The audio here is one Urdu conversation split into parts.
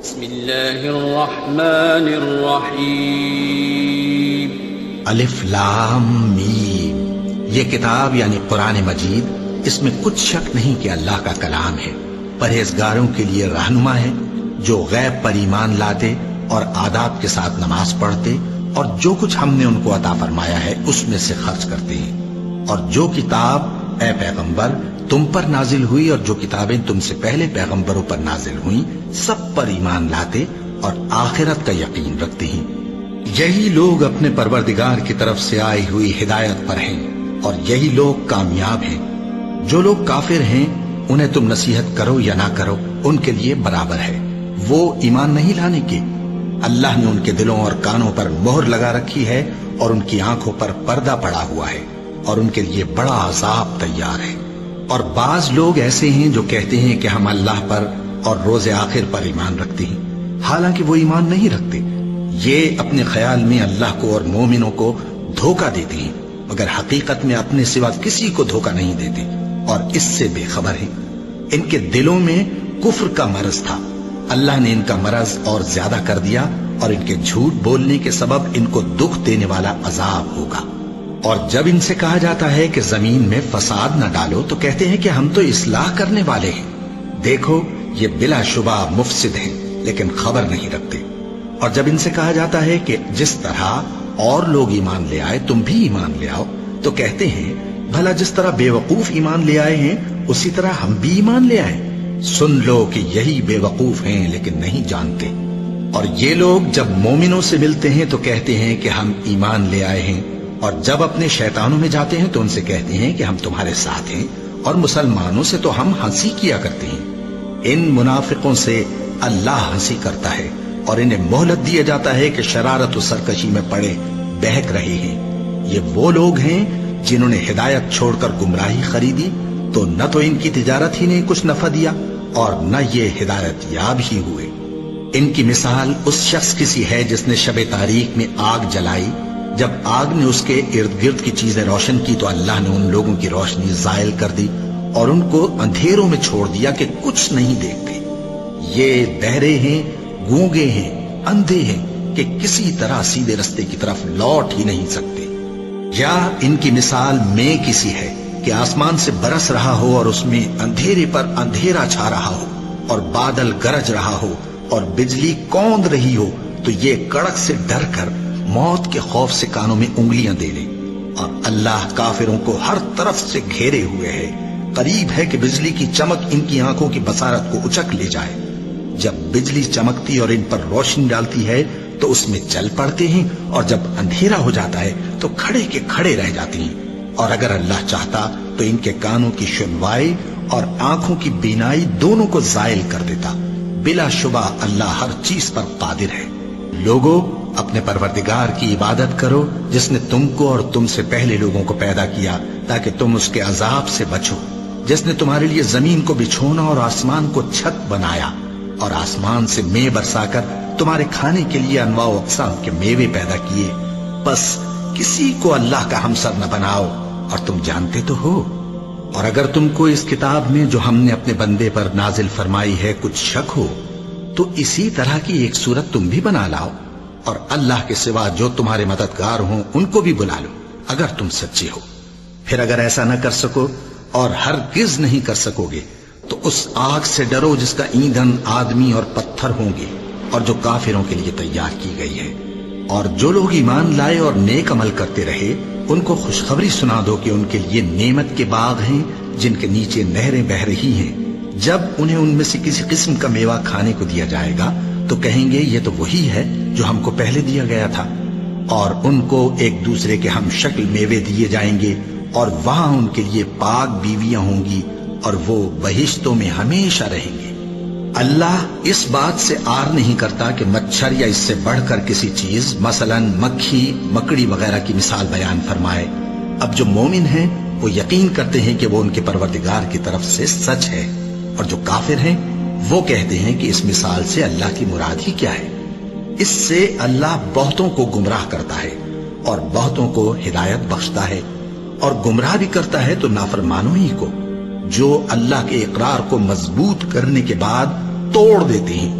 بسم اللہ الرحمن الرحیم الف لام میم۔ یہ کتاب یعنی قرآن مجید، اس میں کچھ شک نہیں کہ اللہ کا کلام ہے، پرہیزگاروں کے لیے رہنما ہے، جو غیب پر ایمان لاتے اور آداب کے ساتھ نماز پڑھتے اور جو کچھ ہم نے ان کو عطا فرمایا ہے اس میں سے خرچ کرتے ہیں، اور جو کتاب اے پیغمبر تم پر نازل ہوئی اور جو کتابیں تم سے پہلے پیغمبروں پر نازل ہوئیں سب پر ایمان لاتے اور آخرت کا یقین رکھتے ہیں۔ یہی لوگ اپنے پروردگار کی طرف سے آئی ہوئی ہدایت پر ہیں اور یہی لوگ کامیاب ہیں۔ جو لوگ کافر ہیں انہیں تم نصیحت کرو یا نہ کرو ان کے لیے برابر ہے، وہ ایمان نہیں لانے کے۔ اللہ نے ان کے دلوں اور کانوں پر مہر لگا رکھی ہے اور ان کی آنکھوں پر پردہ پڑا ہوا ہے اور ان کے لیے بڑا عذاب تیار ہے۔ اور بعض لوگ ایسے ہیں جو کہتے ہیں کہ ہم اللہ پر اور روز آخر پر ایمان رکھتے ہیں، حالانکہ وہ ایمان نہیں رکھتے۔ یہ اپنے خیال میں اللہ کو اور مومنوں کو دھوکہ دیتے ہیں، مگر حقیقت میں اپنے سوا کسی کو دھوکہ نہیں دیتے اور اس سے بے خبر ہیں۔ ان کے دلوں میں کفر کا مرض تھا، اللہ نے ان کا مرض اور زیادہ کر دیا اور ان کے جھوٹ بولنے کے سبب ان کو دکھ دینے والا عذاب ہوگا۔ اور جب ان سے کہا جاتا ہے کہ زمین میں فساد نہ ڈالو تو کہتے ہیں کہ ہم تو اصلاح کرنے والے ہیں۔ دیکھو یہ بلا شبہ مفسد ہیں لیکن خبر نہیں رکھتے۔ اور جب ان سے کہا جاتا ہے کہ جس طرح اور لوگ ایمان لے آئے تم بھی ایمان لے آؤ تو کہتے ہیں بھلا جس طرح بے وقوف ایمان لے آئے ہیں اسی طرح ہم بھی ایمان لے آئے۔ سن لو کہ یہی بے وقوف ہیں لیکن نہیں جانتے۔ اور یہ لوگ جب مومنوں سے ملتے ہیں تو کہتے ہیں کہ ہم ایمان لے آئے ہیں، اور جب اپنے شیطانوں میں جاتے ہیں تو ان سے کہتے ہیں کہ ہم تمہارے ساتھ ہیں، اور مسلمانوں سے تو ہم ہنسی کیا کرتے ہیں۔ ان منافقوں سے اللہ ہنسی کرتا ہے اور انہیں مہلت دیا جاتا ہے کہ شرارت و سرکشی میں پڑے بہک رہے ہیں۔ یہ وہ لوگ ہیں جنہوں نے ہدایت چھوڑ کر گمراہی خریدی، تو نہ تو ان کی تجارت ہی نے کچھ نفع دیا اور نہ یہ ہدایت یاب ہی ہوئے۔ ان کی مثال اس شخص کی سی ہے جس نے شب تاریک میں آگ جلائی، جب آگ نے اس کے ارد گرد کی چیزیں روشن کی تو اللہ نے ان لوگوں کی روشنی زائل کر دی اور ان کو اندھیروں میں چھوڑ دیا کہ کچھ نہیں دیکھتے۔ یہ بہرے ہیں، گونگے ہیں، اندھے ہیں کہ کسی طرح سیدھے رستے کی طرف لوٹ ہی نہیں سکتے۔ یا ان کی مثال میں کسی ہے کہ آسمان سے برس رہا ہو اور اس میں اندھیرے پر اندھیرا چھا رہا ہو اور بادل گرج رہا ہو اور بجلی کوند رہی ہو تو یہ کڑک سے ڈر کر موت کے خوف سے کانوں میں انگلیاں دے لے۔ اور اللہ کافروں کو ہر طرف سے گھیرے ہوئے ہے، قریب ہے کہ بجلی کی چمک ان کی آنکھوں کی بصارت کو اچک لے جائے۔ جب بجلی چمکتی اور ان پر روشنی ڈالتی ہے تو اس میں چل پڑتے ہیں، اور جب اندھیرا ہو جاتا ہے تو کھڑے کے کھڑے رہ جاتے ہیں۔ اور اگر اللہ چاہتا تو ان کے کانوں کی سنوائی اور آنکھوں کی بینائی دونوں کو زائل کر دیتا۔ بلا شبہ اللہ ہر چیز پر قادر ہے۔ لوگوں اپنے پروردگار کی عبادت کرو جس نے تم کو اور تم سے پہلے لوگوں کو پیدا کیا تاکہ تم اس کے عذاب سے بچو، جس نے تمہارے لیے زمین کو بچھونا اور آسمان کو چھت بنایا اور آسمان سے مے برسا کر تمہارے کھانے کے لیے انواع و اقسام کے میوے پیدا کیے۔ بس کسی کو اللہ کا ہمسر نہ بناؤ اور تم جانتے تو ہو۔ اور اگر تم کو اس کتاب میں جو ہم نے اپنے بندے پر نازل فرمائی ہے کچھ شک ہو تو اسی طرح کی ایک صورت تم بھی بنا لاؤ، اور اللہ کے سوا جو تمہارے مددگار ہوں ان کو بھی بلا لو اگر تم سچے ہو۔ پھر اگر ایسا نہ کر سکو اور ہرگز نہیں کر سکو گے تو اس آگ سے ڈرو جس کا ایندھن آدمی اور پتھر ہوں گے اور جو کافروں کے لیے تیار کی گئی ہے۔ اور جو لوگ ایمان لائے اور نیک عمل کرتے رہے ان کو خوشخبری سنا دو کہ ان کے لیے نعمت کے باغ ہیں جن کے نیچے نہریں بہہ رہی ہیں۔ جب انہیں ان میں سے کسی قسم کا میوہ کھانے کو دیا جائے گا تو کہیں گے یہ تو وہی ہے جو ہم کو پہلے دیا گیا تھا، اور ان کو ایک دوسرے کے ہم شکل میوے دیے جائیں گے اور وہاں ان کے لیے پاک بیویاں ہوں گی اور وہ بہشتوں میں ہمیشہ رہیں گے۔ اللہ اس بات سے آر نہیں کرتا کہ مچھر یا اس سے بڑھ کر کسی چیز مثلا مکھی مکڑی وغیرہ کی مثال بیان فرمائے۔ اب جو مومن ہیں وہ یقین کرتے ہیں کہ وہ ان کے پروردگار کی طرف سے سچ ہے، اور جو کافر ہیں وہ کہتے ہیں کہ اس مثال سے اللہ کی مراد ہی کیا ہے۔ اس سے اللہ بہتوں کو گمراہ کرتا ہے اور بہتوں کو ہدایت بخشتا ہے، اور گمراہ بھی کرتا ہے تو نافرمانوں ہی کو، جو اللہ کے اقرار کو مضبوط کرنے کے بعد توڑ دیتے ہیں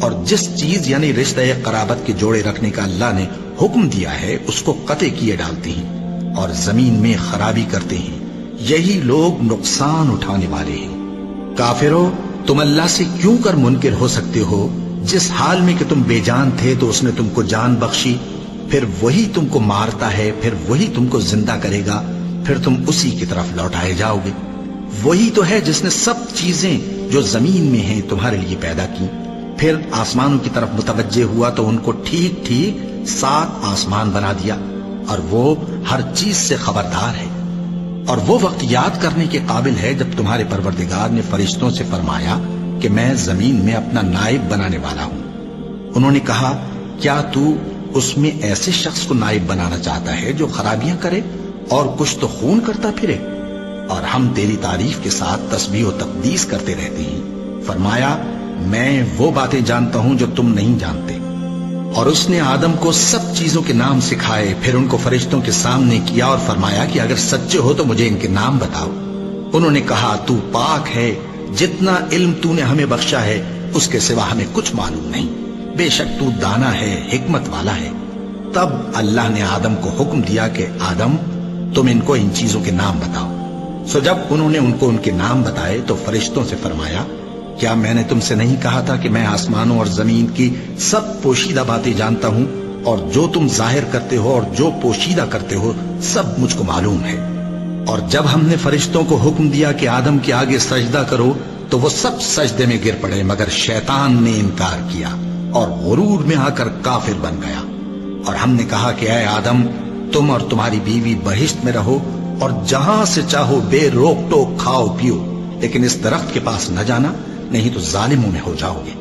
اور جس چیز یعنی رشتہ قرابت کے جوڑے رکھنے کا اللہ نے حکم دیا ہے اس کو قطع کیے ڈالتے ہیں اور زمین میں خرابی کرتے ہیں، یہی لوگ نقصان اٹھانے والے ہیں۔ کافرو، تم اللہ سے کیوں کر منکر ہو سکتے ہو؟ جس حال میں کہ تم بے جان تھے تو اس نے تم کو جان بخشی، پھر وہی تم کو مارتا ہے، پھر وہی تم کو زندہ کرے گا، پھر تم اسی کی طرف لوٹائے جاؤ گے۔ وہی تو ہے جس نے سب چیزیں جو زمین میں ہیں تمہارے لیے پیدا کی، پھر آسمانوں کی طرف متوجہ ہوا تو ان کو ٹھیک ٹھیک 7 آسمان بنا دیا، اور وہ ہر چیز سے خبردار ہے۔ اور وہ وقت یاد کرنے کے قابل ہے جب تمہارے پروردگار نے فرشتوں سے فرمایا کہ میں زمین میں اپنا نائب بنانے والا ہوں۔ انہوں نے کہا، کیا تو اس میں ایسے شخص کو نائب بنانا چاہتا ہے جو خرابیاں کرے اور کچھ تو خون کرتا پھرے؟ اور ہم تیری تعریف کے ساتھ تسبیح و تقدیس کرتے رہتے ہیں۔ فرمایا، میں وہ باتیں جانتا ہوں جو تم نہیں جانتے۔ اور اس نے آدم کو سب چیزوں کے نام سکھائے، پھر ان کو فرشتوں کے سامنے کیا اور فرمایا کہ اگر سچے ہو تو مجھے ان کے نام بتاؤ۔ انہوں نے کہا، تو پاک ہے، جتنا علم تو نے ہمیں بخشا ہے اس کے سوا ہمیں کچھ معلوم نہیں، بے شک تو دانا ہے، حکمت والا ہے۔ تب اللہ نے آدم کو حکم دیا کہ آدم، تم ان کو ان چیزوں کے نام بتاؤ۔ سو جب انہوں نے ان کو ان کے نام بتائے تو فرشتوں سے فرمایا، کیا میں نے تم سے نہیں کہا تھا کہ میں آسمانوں اور زمین کی سب پوشیدہ باتیں جانتا ہوں، اور جو تم ظاہر کرتے ہو اور جو پوشیدہ کرتے ہو سب مجھ کو معلوم ہے۔ اور جب ہم نے فرشتوں کو حکم دیا کہ آدم کے آگے سجدہ کرو تو وہ سب سجدے میں گر پڑے، مگر شیطان نے انکار کیا اور غرور میں آ کر کافر بن گیا۔ اور ہم نے کہا کہ اے آدم، تم اور تمہاری بیوی بہشت میں رہو اور جہاں سے چاہو بے روک ٹوک کھاؤ پیو، لیکن اس درخت کے پاس نہ جانا، نہیں تو ظالموں میں ہو جاؤ گے۔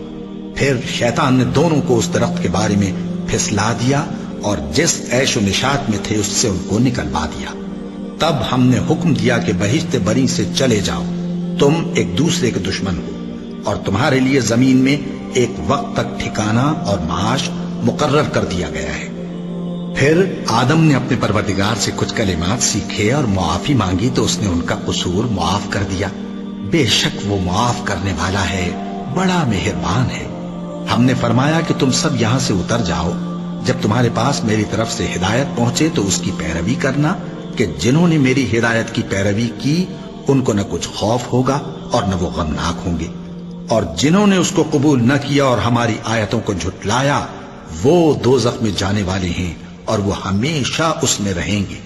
پھر شیطان نے دونوں کو اس درخت کے بارے میں پھسلا دیا اور جس عیش و نشاط میں تھے اس سے ان کو نکلوا دیا۔ تب ہم نے حکم دیا کہ بہشت بری سے چلے جاؤ، تم ایک دوسرے کے دشمن ہو، اور تمہارے لیے زمین میں ایک وقت تک ٹھکانہ اور معاش مقرر کر دیا گیا ہے۔ پھر آدم نے اپنے پروردگار سے کچھ کلمات سیکھے اور معافی مانگی تو اس نے ان کا قصور معاف کر دیا۔ بے شک وہ معاف کرنے والا ہے، بڑا مہربان ہے۔ ہم نے فرمایا کہ تم سب یہاں سے اتر جاؤ، جب تمہارے پاس میری طرف سے ہدایت پہنچے تو اس کی پیروی کرنا، کہ جنہوں نے میری ہدایت کی پیروی کی ان کو نہ کچھ خوف ہوگا اور نہ وہ غمناک ہوں گے، اور جنہوں نے اس کو قبول نہ کیا اور ہماری آیتوں کو جھٹلایا وہ دوزخ میں جانے والے ہیں اور وہ ہمیشہ اس میں رہیں گے۔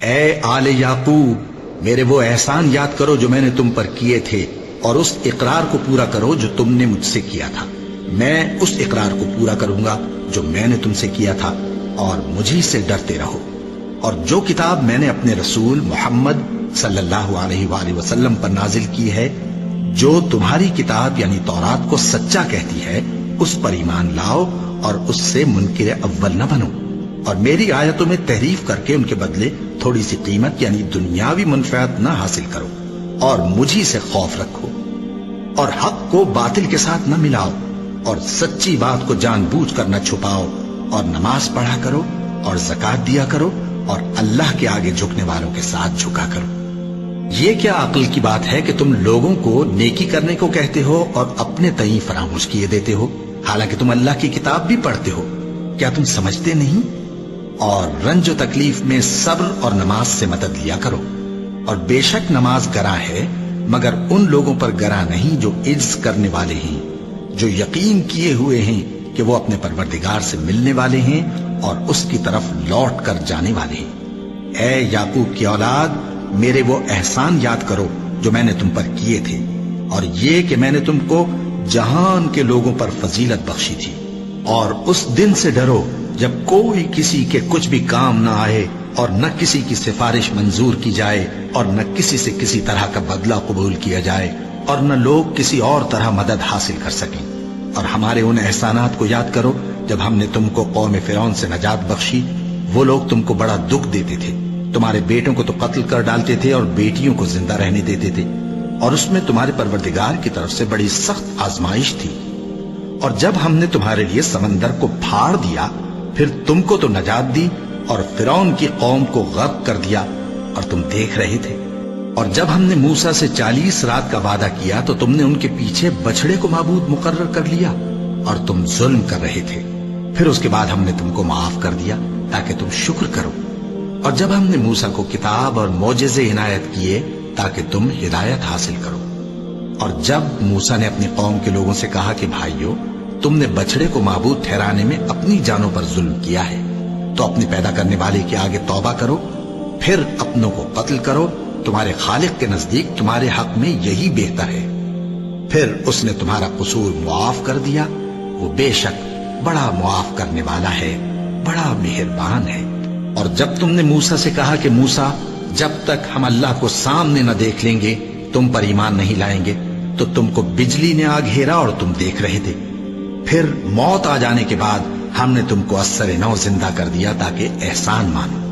اے آل یعقوب، میرے وہ احسان یاد کرو جو میں نے تم پر کیے تھے، اور اس اقرار کو پورا کرو جو تم نے مجھ سے کیا تھا۔ میں اس اقرار کو پورا کروں گا جو میں نے تم سے کیا تھا، اور مجھی سے ڈرتے رہو۔ اور جو کتاب میں نے اپنے رسول محمد صلی اللہ علیہ وآلہ وسلم پر نازل کی ہے، جو تمہاری کتاب یعنی تورات کو سچا کہتی ہے، اس پر ایمان لاؤ اور اس سے منکر اول نہ بنو، اور میری آیتوں میں تحریف کر کے ان کے بدلے تھوڑی سی قیمت یعنی دنیاوی منفعت نہ حاصل کرو، اور مجھی سے خوف رکھو، اور حق کو باطل کے ساتھ نہ ملاؤ، اور سچی بات کو جان بوجھ کر نہ چھپاؤ، اور نماز پڑھا کرو اور زکوٰۃ دیا کرو، اور اللہ کے آگے جھکنے والوں کے ساتھ جھکا کرو۔ یہ کیا عقل کی بات ہے کہ تم لوگوں کو نیکی کرنے کو کہتے ہو اور اپنے تئیں فراموش کیے دیتے ہو، حالانکہ تم اللہ کی کتاب بھی پڑھتے ہو؟ کیا تم سمجھتے نہیں؟ اور رنج و تکلیف میں صبر اور نماز سے مدد لیا کرو، اور بے شک نماز گراں ہے، مگر ان لوگوں پر گراں نہیں جو عجز کرنے والے ہیں، جو یقین کیے ہوئے ہیں کہ وہ اپنے پروردگار سے ملنے والے ہیں اور اس کی طرف لوٹ کر جانے والے ہیں۔ اے یعقوب کی اولاد، میرے وہ احسان یاد کرو جو میں نے تم پر کیے تھے، اور یہ کہ میں نے تم کو جہان کے لوگوں پر فضیلت بخشی تھی۔ اور اس دن سے ڈرو جب کوئی کسی کے کچھ بھی کام نہ آئے، اور نہ کسی کی سفارش منظور کی جائے، اور نہ کسی سے کسی طرح کا بدلہ قبول کیا جائے، اور نہ لوگ کسی اور طرح مدد حاصل کر سکیں۔ اور ہمارے ان احسانات کو یاد کرو جب ہم نے تم کو قوم فرعون سے نجات بخشی۔ وہ لوگ تم کو بڑا دکھ دیتے تھے، تمہارے بیٹوں کو تو قتل کر ڈالتے تھے اور بیٹیوں کو زندہ رہنے دیتے تھے، اور اس میں تمہارے پروردگار کی طرف سے بڑی سخت آزمائش تھی۔ اور جب ہم نے تمہارے لیے سمندر کو پھاڑ دیا، پھر تم کو تو نجات دی اور فرعون کی قوم کو غرق کر دیا، اور تم دیکھ رہے تھے۔ اور جب ہم نے موسیٰ سے 40 رات کا وعدہ کیا تو تم نے ان کے پیچھے بچڑے کو معبود مقرر کر لیا، اور تم ظلم کر رہے تھے. پھر اس کے بعد ہم نے تم کو معاف کر دیا تاکہ تم شکر کرو. اور جب ہم نے موسیٰ کو کتاب اور معجزے عنایت کیے تاکہ تم ہدایت حاصل کرو. اور جب موسیٰ نے اپنی قوم کے لوگوں سے کہا کہ بھائیو، تم نے بچڑے کو معبود ٹھہرانے میں اپنی جانوں پر ظلم کیا ہے، تو اپنے پیدا کرنے والے کے آگے توبہ کرو، پھر اپنوں کو قتل کرو. تمہارے خالق کے نزدیک تمہارے حق میں یہی بہتر ہے. پھر اس نے تمہارا قصور معاف کر دیا. وہ بے شک بڑا معاف کرنے والا ہے، بڑا مہربان ہے. اور جب تم نے موسیٰ سے کہا کہ موسیٰ، جب تک ہم اللہ کو سامنے نہ دیکھ لیں گے تم پر ایمان نہیں لائیں گے، تو تم کو بجلی نے آ گھیرا اور تم دیکھ رہے تھے. پھر موت آ جانے کے بعد ہم نے تم کو اثر نو زندہ کر دیا تاکہ احسان مانو.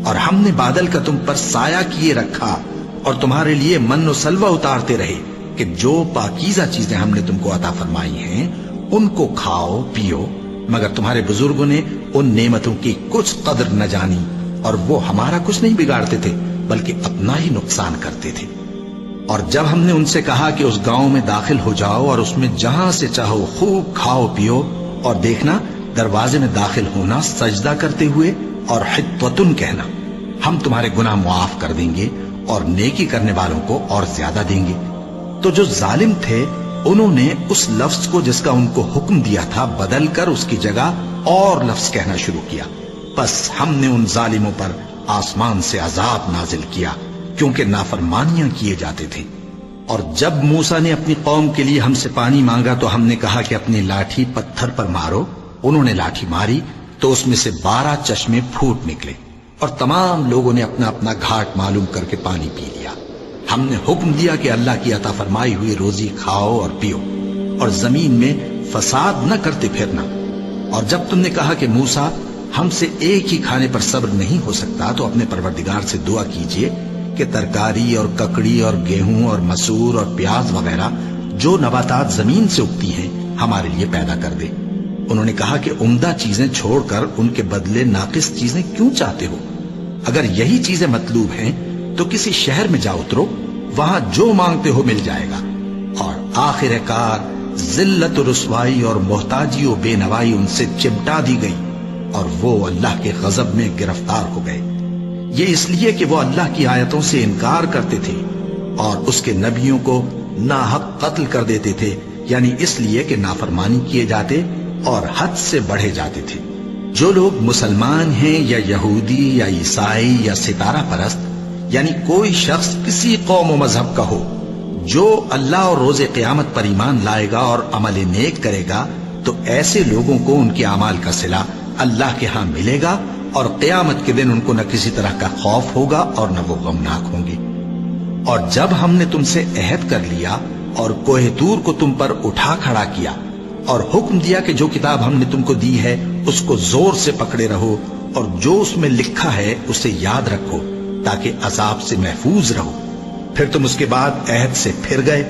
اور ہم نے بادل کا تم پر سایہ کیے رکھا اور تمہارے لیے من و سلوہ اتارتے رہے کہ جو پاکیزہ چیزیں ہم نے تم کو عطا فرمائی ہیں ان کو کھاؤ پیو. مگر تمہارے بزرگوں نے ان نعمتوں کی کچھ قدر نہ جانی، اور وہ ہمارا کچھ نہیں بگاڑتے تھے بلکہ اپنا ہی نقصان کرتے تھے. اور جب ہم نے ان سے کہا کہ اس گاؤں میں داخل ہو جاؤ اور اس میں جہاں سے چاہو خوب کھاؤ پیو، اور دیکھنا دروازے میں داخل ہونا سجدہ کرتے ہوئے اور حطوتن کہنا، ہم تمہارے گناہ معاف کر دیں گے اور نیکی کرنے والوں کو اور زیادہ دیں گے. تو جو ظالم تھے انہوں نے اس لفظ کو جس کا ان کو حکم دیا تھا بدل کر اس کی جگہ اور لفظ کہنا شروع کیا. بس ہم نے ان ظالموں پر آسمان سے عذاب نازل کیا کیونکہ نافرمانیاں کیے جاتے تھے. اور جب موسیٰ نے اپنی قوم کے لیے ہم سے پانی مانگا تو ہم نے کہا کہ اپنی لاٹھی پتھر پر مارو. انہوں نے لاٹھی ماری تو اس میں سے 12 چشمے پھوٹ نکلے اور تمام لوگوں نے اپنا اپنا گھاٹ معلوم کر کے پانی پی لیا. ہم نے حکم دیا کہ اللہ کی عطا فرمائی ہوئی روزی کھاؤ اور پیو اور زمین میں فساد نہ کرتے پھرنا. اور جب تم نے کہا کہ موسیٰ ہم سے ایک ہی کھانے پر صبر نہیں ہو سکتا تو اپنے پروردگار سے دعا کیجئے کہ ترکاری اور ککڑی اور گیہوں اور مسور اور پیاز وغیرہ جو نباتات زمین سے اگتی ہیں ہمارے لیے پیدا کر دے. انہوں نے کہا کہ عمدہ چیزیں چھوڑ کر ان کے بدلے ناقص چیزیں کیوں چاہتے ہو؟ اگر یہی چیزیں مطلوب ہیں تو کسی شہر میں جا اترو، وہاں جو مانگتے ہو مل جائے گا. اور آخر کار ذلت و رسوائی اور محتاجی و بے نوائی ان سے چمٹا دی گئی اور وہ اللہ کے غضب میں گرفتار ہو گئے. یہ اس لیے کہ وہ اللہ کی آیتوں سے انکار کرتے تھے اور اس کے نبیوں کو ناحق قتل کر دیتے تھے، یعنی اس لیے کہ نافرمانی کیے جاتے اور حد سے بڑھے جاتے تھے. جو لوگ مسلمان ہیں یا یہودی یا عیسائی یا ستارہ پرست، یعنی کوئی شخص کسی قوم و مذہب کا ہو، جو اللہ اور روز قیامت پر ایمان لائے گا اور عمل نیک کرے گا تو ایسے لوگوں کو ان کے اعمال کا صلہ اللہ کے ہاں ملے گا اور قیامت کے دن ان کو نہ کسی طرح کا خوف ہوگا اور نہ وہ غمناک ہوں گے. اور جب ہم نے تم سے عہد کر لیا اور کوہ طور کو تم پر اٹھا کھڑا کیا اور حکم دیا کہ جو کتاب ہم نے تم کو دی ہے اس کو زور سے پکڑے رہو اور جو اس میں لکھا ہے اسے یاد رکھو تاکہ عذاب سے محفوظ رہو، پھر تم اس کے بعد عہد سے پھر گئے،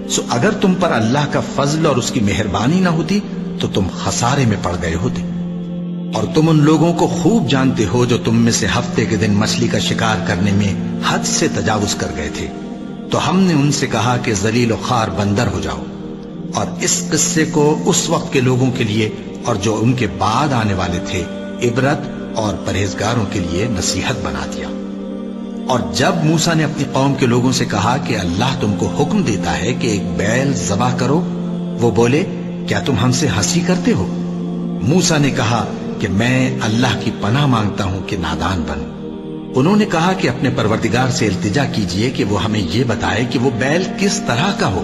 سو اگر تم پر اللہ کا فضل اور اس کی مہربانی نہ ہوتی تو تم خسارے میں پڑ گئے ہوتے. اور تم ان لوگوں کو خوب جانتے ہو جو تم میں سے ہفتے کے دن مچھلی کا شکار کرنے میں حد سے تجاوز کر گئے تھے، تو ہم نے ان سے کہا کہ ذلیل و خوار بندر ہو جاؤ. اور اس قصے کو اس وقت کے لوگوں کے لیے اور جو ان کے بعد آنے والے تھے عبرت اور پرہیزگاروں کے لیے نصیحت بنا دیا. اور جب موسیٰ نے اپنی قوم کے لوگوں سے کہا کہ اللہ تم کو حکم دیتا ہے کہ ایک بیل ذبح کرو، وہ بولے کیا تم ہم سے ہنسی کرتے ہو؟ موسیٰ نے کہا کہ میں اللہ کی پناہ مانگتا ہوں کہ نادان بنوں. انہوں نے کہا کہ اپنے پروردگار سے التجا کیجئے کہ وہ ہمیں یہ بتائے کہ وہ بیل کس طرح کا ہو.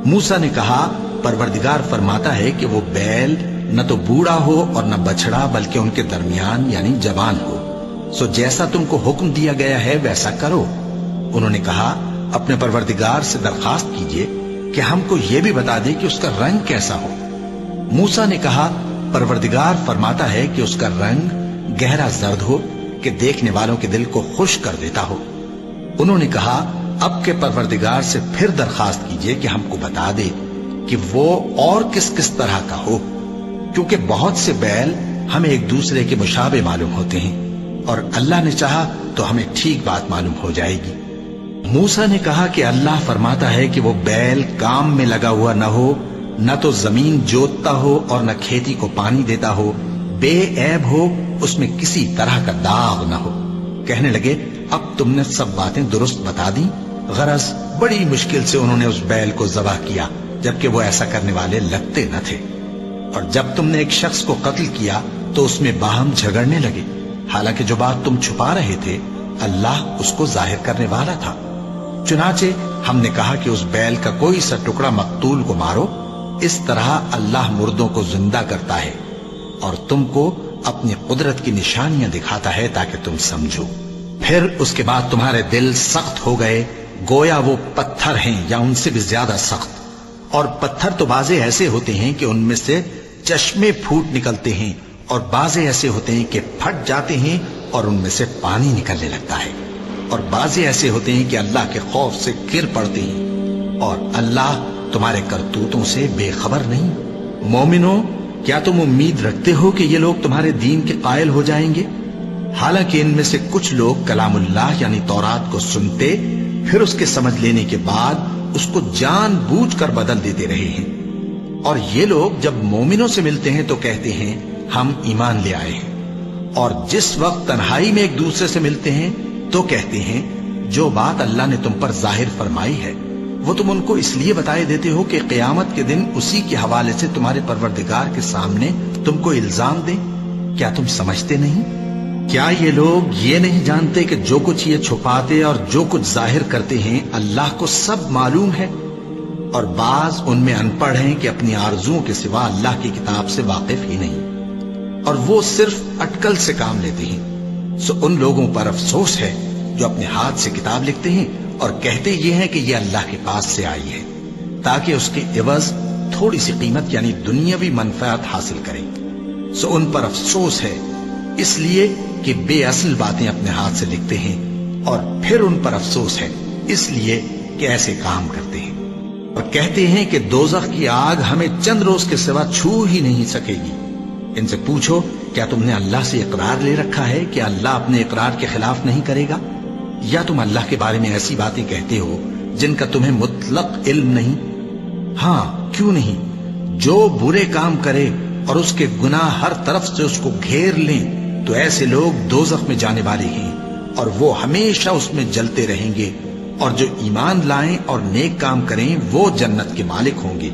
موسیٰ نے کہا پروردگار فرماتا ہے کہ وہ بیل نہ تو بوڑھا ہو اور نہ بچڑا بلکہ ان کے درمیان یعنی جوان ہو، سو جیسا تم کو حکم دیا گیا ہے ویسا کرو. انہوں نے کہا اپنے پروردگار سے درخواست کیجئے کہ ہم کو یہ بھی بتا دے کہ اس کا رنگ کیسا ہو. موسیٰ نے کہا پروردگار فرماتا ہے کہ اس کا رنگ گہرا زرد ہو کہ دیکھنے والوں کے دل کو خوش کر دیتا ہو. انہوں نے کہا اب کے پروردگار سے پھر درخواست کیجئے کہ ہم کو بتا دے کہ وہ اور کس کس طرح کا ہو، کیونکہ بہت سے بیل ہمیں ایک دوسرے کے مشابہ معلوم ہوتے ہیں اور اللہ نے چاہا تو ہمیں ٹھیک بات معلوم ہو جائے گی. موسیٰ نے کہا کہ اللہ فرماتا ہے کہ وہ بیل کام میں لگا ہوا نہ ہو نہ تو زمین جوتتا ہو اور نہ کھیتی کو پانی دیتا ہو، بے عیب ہو، اس میں کسی طرح کا داغ نہ ہو۔ کہنے لگے اب تم نے سب باتیں درست بتا دی۔ غرض بڑی مشکل سے انہوں نے اس بیل کو ذبح کیا، جبکہ وہ ایسا کرنے والے لگتے نہ تھے۔ اور جب تم نے ایک شخص کو قتل کیا تو اس میں باہم جھگڑنے لگے، حالانکہ جو بات تم چھپا رہے تھے اللہ اس کو ظاہر کرنے والا تھا۔ چنانچہ ہم نے کہا کہ اس بیل کا کوئی سا ٹکڑا مقتول کو مارو، اس طرح اللہ مردوں کو زندہ کرتا ہے اور تم کو اپنی قدرت کی نشانیاں دکھاتا ہے تاکہ تم سمجھو۔ پھر اس کے بعد تمہارے دل سخت ہو گئے، گویا وہ پتھر ہیں یا ان سے بھی زیادہ سخت۔ اور پتھر تو بعضے ایسے ہوتے ہیں کہ ان میں سے چشمے پھوٹ نکلتے ہیں، اور بعضے ایسے ہوتے ہیں کہ پھٹ جاتے ہیں اور ان میں سے پانی نکلنے لگتا ہے، اور بعضے ایسے ہوتے ہیں کہ اللہ کے خوف سے گر پڑتے ہیں، اور اللہ تمہارے کرتوتوں سے بے خبر نہیں۔ مومنو، کیا تم امید رکھتے ہو کہ یہ لوگ تمہارے دین کے قائل ہو جائیں گے؟ حالانکہ ان میں سے کچھ لوگ کلام اللہ یعنی تورات کو سنتے، پھر اس کے سمجھ لینے کے بعد اس کو جان بوجھ کر بدل دیتے رہے ہیں۔ اور یہ لوگ جب مومنوں سے ملتے ہیں تو کہتے ہیں ہم ایمان لے آئے ہیں، اور جس وقت تنہائی میں ایک دوسرے سے ملتے ہیں تو کہتے ہیں جو بات اللہ نے تم پر ظاہر فرمائی ہے وہ تم ان کو اس لیے بتائے دیتے ہو کہ قیامت کے دن اسی کے حوالے سے تمہارے پروردگار کے سامنے تم کو الزام دیں۔ کیا تم سمجھتے نہیں؟ کیا یہ لوگ یہ نہیں جانتے کہ جو کچھ یہ چھپاتے اور جو کچھ ظاہر کرتے ہیں اللہ کو سب معلوم ہے؟ اور بعض ان میں ان پڑھ ہیں کہ اپنی آرزوؤں کے سوا اللہ کی کتاب سے واقف ہی نہیں، اور وہ صرف اٹکل سے کام لیتے ہیں۔ سو ان لوگوں پر افسوس ہے جو اپنے ہاتھ سے کتاب لکھتے ہیں اور کہتے یہ ہیں کہ یہ اللہ کے پاس سے آئی ہے، تاکہ اس کے عوض تھوڑی سی قیمت یعنی دنیاوی منفعت حاصل کریں۔ سو ان پر افسوس ہے اس لیے کہ بے اصل باتیں اپنے ہاتھ سے لکھتے ہیں، اور پھر ان پر افسوس ہے اس لیے کہ ایسے کام کرتے ہیں، اور کہتے ہیں کہ دوزخ کی آگ ہمیں چند روز کے سوا چھو ہی نہیں سکے گی۔ ان سے پوچھو کیا تم نے اللہ سے اقرار لے رکھا ہے کہ اللہ اپنے اقرار کے خلاف نہیں کرے گا؟ یا تم اللہ کے بارے میں ایسی باتیں کہتے ہو جن کا تمہیں مطلق علم نہیں؟ ہاں کیوں نہیں، جو برے کام کرے اور اس کے گناہ ہر طرف سے اس کو گھیر لیں تو ایسے لوگ دوزخ میں جانے والے ہیں، اور وہ ہمیشہ اس میں جلتے رہیں گے، اور جو ایمان لائیں اور نیک کام کریں وہ جنت کے مالک ہوں گے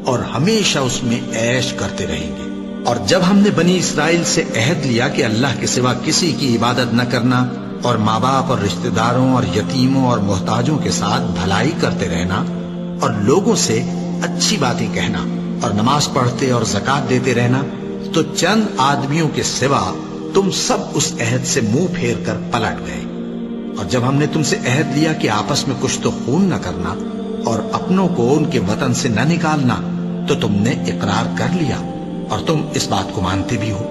اور ہمیشہ اس میں عیش کرتے رہیں گے۔ اور جب ہم نے بنی اسرائیل سے عہد لیا کہ اللہ کے سوا کسی کی عبادت نہ کرنا، اور ماں باپ اور رشتہ داروں اور یتیموں اور محتاجوں کے ساتھ بھلائی کرتے رہنا، اور لوگوں سے اچھی باتیں کہنا، اور نماز پڑھتے اور زکوٰۃ دیتے رہنا، تو چند آدمیوں کے سوا تم سب اس عہد سے منہ پھیر کر پلٹ گئے۔ اور جب ہم نے تم سے عہد لیا کہ آپس میں کچھ تو خون نہ کرنا اور اپنوں کو ان کے وطن سے نہ نکالنا، تو تم نے اقرار کر لیا اور تم اس بات کو مانتے بھی ہو۔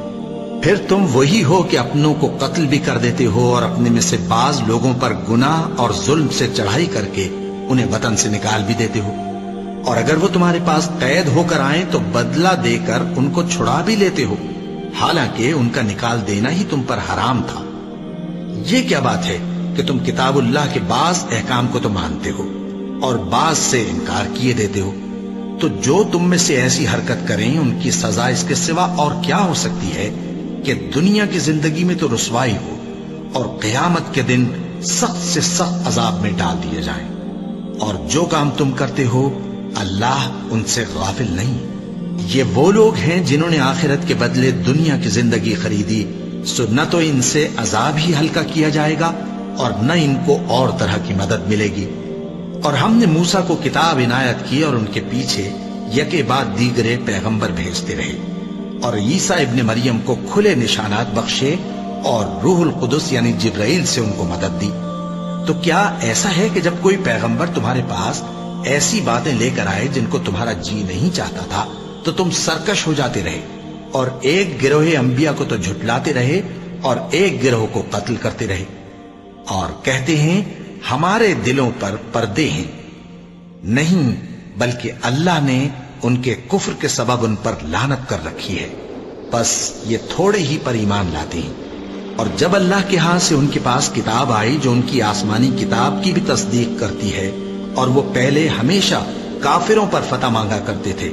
پھر تم وہی ہو کہ اپنوں کو قتل بھی کر دیتے ہو، اور اپنے میں سے بعض لوگوں پر گناہ اور ظلم سے چڑھائی کر کے انہیں وطن سے نکال بھی دیتے ہو، اور اگر وہ تمہارے پاس قید ہو کر آئیں تو بدلہ دے کر ان کو چھڑا بھی لیتے ہو، حالانکہ ان کا نکال دینا ہی تم پر حرام تھا۔ یہ کیا بات ہے کہ تم کتاب اللہ کے بعض احکام کو تو مانتے ہو اور بعض سے انکار کیے دیتے ہو؟ تو جو تم میں سے ایسی حرکت کریں ان کی سزا اس کے سوا اور کیا ہو سکتی ہے کہ دنیا کی زندگی میں تو رسوائی ہو اور قیامت کے دن سخت سے سخت عذاب میں ڈال دیے جائیں۔ اور جو کام تم کرتے ہو اللہ ان سے غافل نہیں۔ یہ وہ لوگ ہیں جنہوں نے آخرت کے بدلے دنیا کی زندگی خریدی، سو نہ تو ان سے عذاب ہی ہلکا کیا جائے گا اور نہ ان کو اور طرح کی مدد ملے گی۔ اور ہم نے موسیٰ کو کتاب عنایت کی اور ان کے پیچھے یکے بعد دیگرے پیغمبر بھیجتے رہے، اور عیسیٰ ابن مریم کو کھلے نشانات بخشے اور روح القدس یعنی جبرائیل سے ان کو مدد دی۔ تو کیا ایسا ہے کہ جب کوئی پیغمبر تمہارے پاس ایسی باتیں لے کر آئے جن کو تمہارا جی نہیں چاہتا تھا تو تم سرکش ہو جاتے رہے، اور ایک گروہ انبیاء کو تو جھٹلاتے رہے اور ایک گروہ کو قتل کرتے رہے، اور کہتے ہیں ہمارے دلوں پر پردے ہیں؟ نہیں، بلکہ اللہ نے ان کے کفر کے سبب ان پر لعنت کر رکھی ہے، بس یہ تھوڑے ہی پر ایمان لاتے ہیں۔ اور جب اللہ کے ہاں سے ان کے پاس کتاب آئی جو ان کی آسمانی کتاب کی بھی تصدیق کرتی ہے، اور وہ پہلے ہمیشہ کافروں پر فتح مانگا کرتے تھے،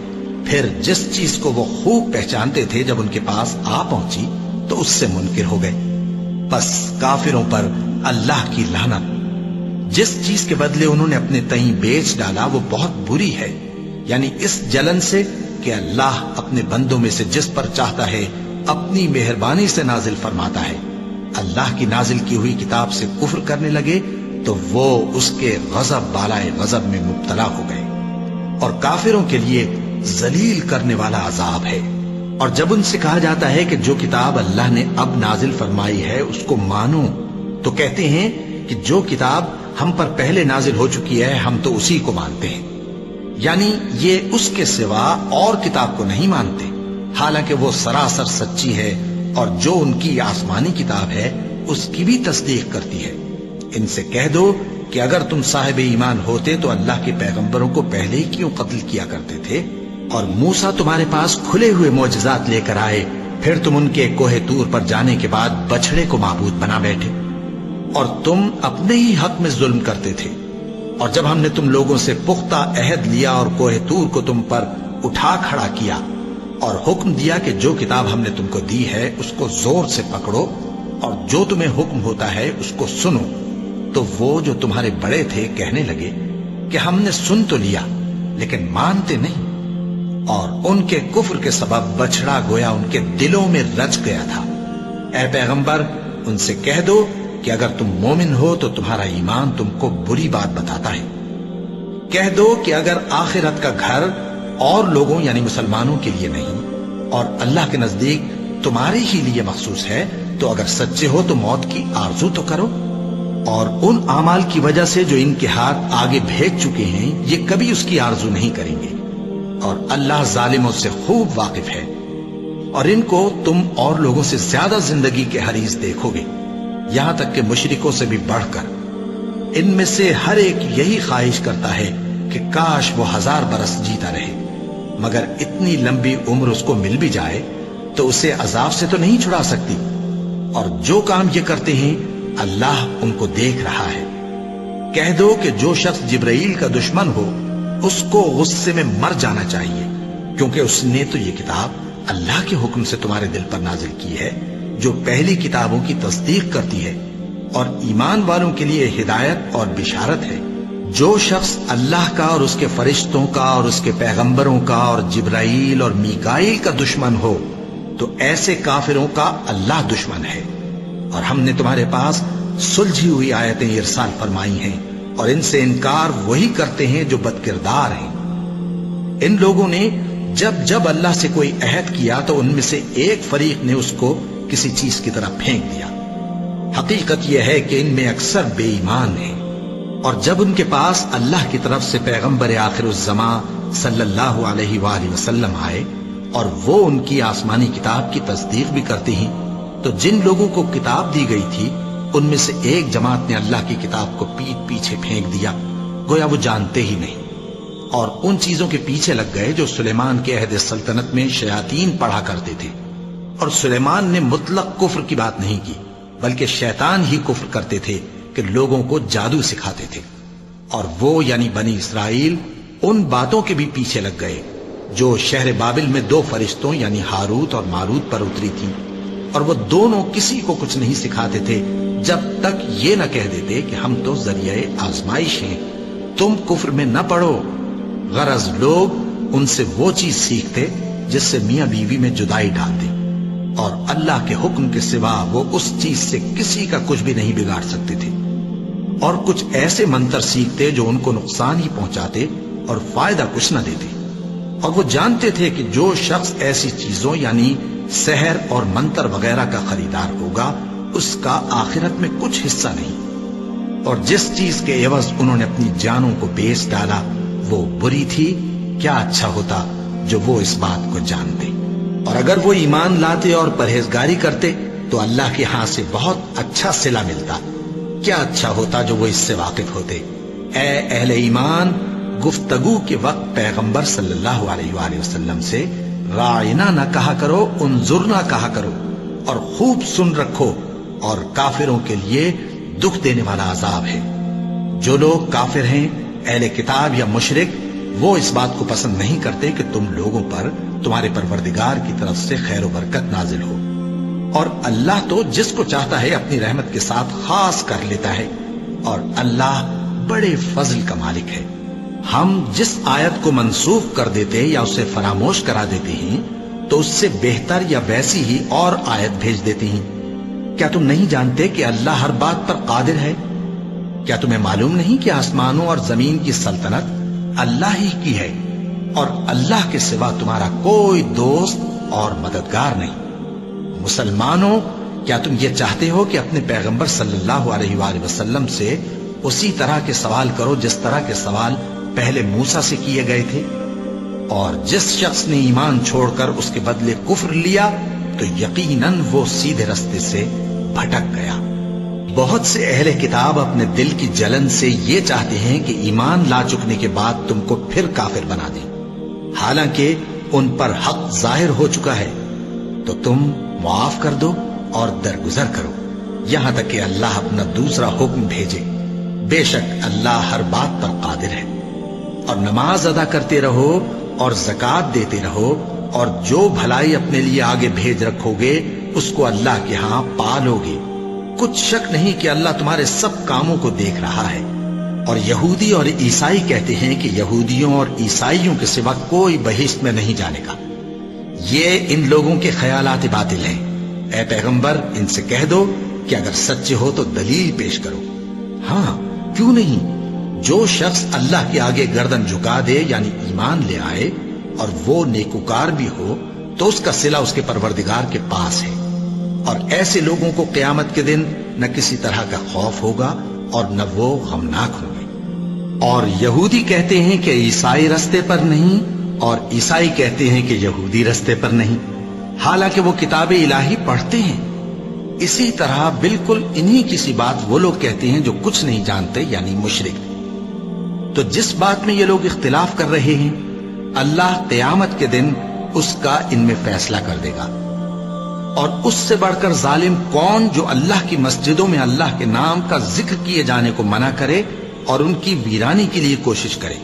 پھر جس چیز کو وہ خوب پہچانتے تھے جب ان کے پاس آ پہنچی تو اس سے منکر ہو گئے. بس کافروں پر اللہ کی لعنت. جس چیز کے بدلے انہوں نے اپنے تئیں بیچ ڈالا وہ بہت بری ہے، یعنی اس جلن سے کہ اللہ اپنے بندوں میں سے جس پر چاہتا ہے اپنی مہربانی سے نازل فرماتا ہے. اللہ کی نازل کی ہوئی کتاب سے کفر کرنے لگے تو وہ اس کے غضب بالائے غضب میں مبتلا ہو گئے، اور کافروں کے لیے ذلیل کرنے والا عذاب ہے. اور جب ان سے کہا جاتا ہے کہ جو کتاب اللہ نے اب نازل فرمائی ہے اس کو مانو، تو کہتے ہیں کہ جو کتاب ہم پر پہلے نازل ہو چکی ہے ہم تو اسی کو مانتے ہیں. یعنی یہ اس کے سوا اور کتاب کو نہیں مانتے، حالانکہ وہ سراسر سچی ہے، اور جو ان کی آسمانی کتاب ہے اس کی بھی تصدیق کرتی ہے. ان سے کہہ دو کہ اگر تم صاحب ایمان ہوتے تو اللہ کے پیغمبروں کو پہلے ہی کیوں قتل کیا کرتے تھے؟ اور موسیٰ تمہارے پاس کھلے ہوئے معجزات لے کر آئے، پھر تم ان کے کوہ طور پر جانے کے بعد بچڑے کو معبود بنا بیٹھے، اور تم اپنے ہی حق میں ظلم کرتے تھے. اور جب ہم نے تم لوگوں سے پختہ عہد لیا اور کوہ طور کو تم پر اٹھا کھڑا کیا اور حکم دیا کہ جو کتاب ہم نے تم کو دی ہے اس کو زور سے پکڑو اور جو تمہیں حکم ہوتا ہے اس کو سنو، تو وہ جو تمہارے بڑے تھے کہنے لگے کہ ہم نے سن تو لیا لیکن مانتے نہیں، اور ان کے کفر کے سبب بچڑا گویا ان کے دلوں میں رچ گیا تھا. اے پیغمبر ان سے کہہ دو کہ اگر تم مومن ہو تو تمہارا ایمان تم کو بری بات بتاتا ہے. کہہ دو کہ اگر آخرت کا گھر اور لوگوں یعنی مسلمانوں کے لیے نہیں اور اللہ کے نزدیک تمہارے ہی لیے مخصوص ہے تو اگر سچے ہو تو موت کی آرزو تو کرو، اور ان اعمال کی وجہ سے جو ان کے ہاتھ آگے بھیج چکے ہیں یہ کبھی اس کی آرزو نہیں کریں گے، اور اللہ ظالموں سے خوب واقف ہے. اور ان کو تم اور لوگوں سے زیادہ زندگی کے حریص دیکھو گے، یہاں تک کہ مشرکوں سے بھی بڑھ کر. ان میں سے ہر ایک یہی خواہش کرتا ہے کہ کاش وہ 1000 برس جیتا رہے، مگر اتنی لمبی عمر اس کو مل بھی جائے تو اسے عذاب سے تو نہیں چھڑا سکتی. اور جو کام یہ کرتے ہیں اللہ ان کو دیکھ رہا ہے. کہہ دو کہ جو شخص جبرائیل کا دشمن ہو اس کو غصے میں مر جانا چاہیے، کیونکہ اس نے تو یہ کتاب اللہ کے حکم سے تمہارے دل پر نازل کی ہے جو پہلی کتابوں کی تصدیق کرتی ہے اور ایمان والوں کے لیے ہدایت اور بشارت ہے. جو شخص اللہ کا اور اس کے فرشتوں کا اور اس کے پیغمبروں کا اور جبرائیل اور میکائیل کا دشمن ہو تو ایسے کافروں کا اللہ دشمن ہے. اور ہم نے تمہارے پاس سلجھی ہوئی آیتیں ارسال فرمائی ہیں اور ان سے انکار وہی کرتے ہیں جو بد کردار ہیں. ان لوگوں نے جب جب اللہ سے کوئی عہد کیا تو ان میں سے ایک فریق نے اس کو کسی چیز کی طرح پھینک دیا. حقیقت یہ ہے کہ ان میں اکثر بے ایمان ہیں. اور جب ان کے پاس اللہ کی طرف سے پیغمبر آخر الزماں صلی اللہ علیہ وآلہ وسلم آئے اور وہ ان کی آسمانی کتاب کی تصدیق بھی کرتے ہیں تو جن لوگوں کو کتاب دی گئی تھی ان میں سے ایک جماعت نے اللہ کی کتاب کو پیٹ پیچھے پھینک دیا گویا وہ جانتے ہی نہیں، اور ان چیزوں کے پیچھے لگ گئے جو سلیمان کے عہد سلطنت میں شیاطین پڑھا کرتے تھے. اور سلیمان نے مطلق کفر کی بات نہیں کی بلکہ شیطان ہی کفر کرتے تھے کہ لوگوں کو جادو سکھاتے تھے. اور وہ یعنی بنی اسرائیل ان باتوں کے بھی پیچھے لگ گئے جو شہر بابل میں 2 فرشتوں یعنی ہاروت اور ماروت پر اتری تھی، اور وہ دونوں کسی کو کچھ نہیں سکھاتے تھے جب تک یہ نہ کہہ دیتے کہ ہم تو ذریعہ آزمائش ہیں، تم کفر میں نہ پڑو. غرض لوگ ان سے وہ چیز سیکھتے جس سے میاں بیوی میں جدائی ڈال دے، اور اللہ کے حکم کے سوا وہ اس چیز سے کسی کا کچھ بھی نہیں بگاڑ سکتے تھے. اور کچھ ایسے منتر سیکھتے جو ان کو نقصان ہی پہنچاتے اور فائدہ کچھ نہ دیتے. اور وہ جانتے تھے کہ جو شخص ایسی چیزوں یعنی سحر اور منتر وغیرہ کا خریدار ہوگا اس کا آخرت میں کچھ حصہ نہیں. اور جس چیز کے عوض انہوں نے اپنی جانوں کو بیچ ڈالا وہ بری تھی. کیا اچھا ہوتا جو وہ اس بات کو جانتے. اور اگر وہ ایمان لاتے اور پرہیزگاری کرتے تو اللہ کے ہاں سے بہت اچھا صلہ ملتا. کیا اچھا ہوتا جو وہ اس سے واقف ہوتے. اے اہل ایمان، گفتگو کے وقت پیغمبر صلی اللہ علیہ وآلہ وسلم سے راعنا نہ کہا کرو، انظرنا کہا کرو، اور خوب سن رکھو، اور کافروں کے لیے دکھ دینے والا عذاب ہے. جو لوگ کافر ہیں اہل کتاب یا مشرک وہ اس بات کو پسند نہیں کرتے کہ تم لوگوں پر تمہارے پروردگار کی طرف سے خیر و برکت نازل ہو، اور اللہ تو جس کو چاہتا ہے اپنی رحمت کے ساتھ خاص کر لیتا ہے، اور اللہ بڑے فضل کا مالک ہے۔ ہم جس آیت کو منسوخ کر دیتے یا اسے فراموش کرا دیتے ہیں تو اس سے بہتر یا ویسی ہی اور آیت بھیج دیتے ہیں۔ کیا تم نہیں جانتے کہ اللہ ہر بات پر قادر ہے؟ کیا تمہیں معلوم نہیں کہ آسمانوں اور زمین کی سلطنت اللہ ہی کی ہے، اور اللہ کے سوا تمہارا کوئی دوست اور مددگار نہیں؟ مسلمانوں، کیا تم یہ چاہتے ہو کہ اپنے پیغمبر صلی اللہ علیہ وآلہ وسلم سے اسی طرح کے سوال کرو جس طرح کے سوال پہلے موسیٰ سے کیے گئے تھے؟ اور جس شخص نے ایمان چھوڑ کر اس کے بدلے کفر لیا تو یقیناً وہ سیدھے رستے سے بھٹک گیا۔ بہت سے اہل کتاب اپنے دل کی جلن سے یہ چاہتے ہیں کہ ایمان لا چکنے کے بعد تم کو پھر کافر بنا دیں، حالانکہ ان پر حق ظاہر ہو چکا ہے۔ تو تم معاف کر دو اور درگزر کرو یہاں تک کہ اللہ اپنا دوسرا حکم بھیجے۔ بے شک اللہ ہر بات پر قادر ہے۔ اور نماز ادا کرتے رہو اور زکوٰۃ دیتے رہو، اور جو بھلائی اپنے لیے آگے بھیج رکھو گے اس کو اللہ کے ہاں پالو گے۔ کچھ شک نہیں کہ اللہ تمہارے سب کاموں کو دیکھ رہا ہے۔ اور یہودی اور عیسائی کہتے ہیں کہ یہودیوں اور عیسائیوں کے سوا کوئی بہشت میں نہیں جانے گا۔ یہ ان لوگوں کے خیالات باطل ہیں۔ اے پیغمبر، ان سے کہہ دو کہ اگر سچے ہو تو دلیل پیش کرو۔ ہاں، کیوں نہیں؟ جو شخص اللہ کے آگے گردن جھکا دے یعنی ایمان لے آئے اور وہ نیکوکار بھی ہو تو اس کا صلہ اس کے پروردگار کے پاس ہے، اور ایسے لوگوں کو قیامت کے دن نہ کسی طرح کا خوف ہوگا اور نہ وہ غمناک ہوں گے۔ اور یہودی کہتے ہیں کہ عیسائی رستے پر نہیں، اور عیسائی کہتے ہیں کہ یہودی رستے پر نہیں، حالانکہ وہ کتاب الہی پڑھتے ہیں۔ اسی طرح بالکل انہی کسی بات وہ لوگ کہتے ہیں جو کچھ نہیں جانتے یعنی مشرک۔ تو جس بات میں یہ لوگ اختلاف کر رہے ہیں اللہ قیامت کے دن اس کا ان میں فیصلہ کر دے گا۔ اور اس سے بڑھ کر ظالم کون جو اللہ کی مسجدوں میں اللہ کے نام کا ذکر کیے جانے کو منع کرے اور ان کی ویرانی کے لیے کوشش کرے۔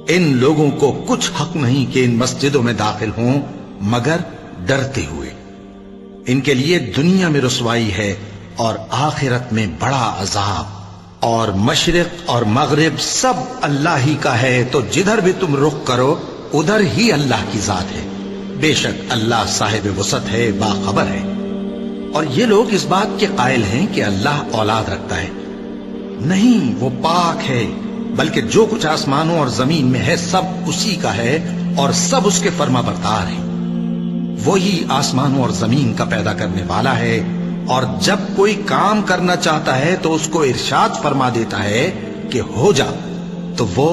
ان لوگوں کو کچھ حق نہیں کہ ان مسجدوں میں داخل ہوں مگر ڈرتے ہوئے۔ ان کے لیے دنیا میں رسوائی ہے اور آخرت میں بڑا عذاب۔ اور مشرق اور مغرب سب اللہ ہی کا ہے، تو جدھر بھی تم رخ کرو ادھر ہی اللہ کی ذات ہے۔ بے شک اللہ صاحب وسعت ہے، باخبر ہے۔ اور یہ لوگ اس بات کے قائل ہیں کہ اللہ اولاد رکھتا ہے۔ نہیں، وہ پاک ہے، بلکہ جو کچھ آسمانوں اور زمین میں ہے سب اسی کا ہے اور سب اس کے فرما بردار ہیں۔ وہی آسمانوں اور زمین کا پیدا کرنے والا ہے، اور جب کوئی کام کرنا چاہتا ہے تو اس کو ارشاد فرما دیتا ہے کہ ہو جا، تو وہ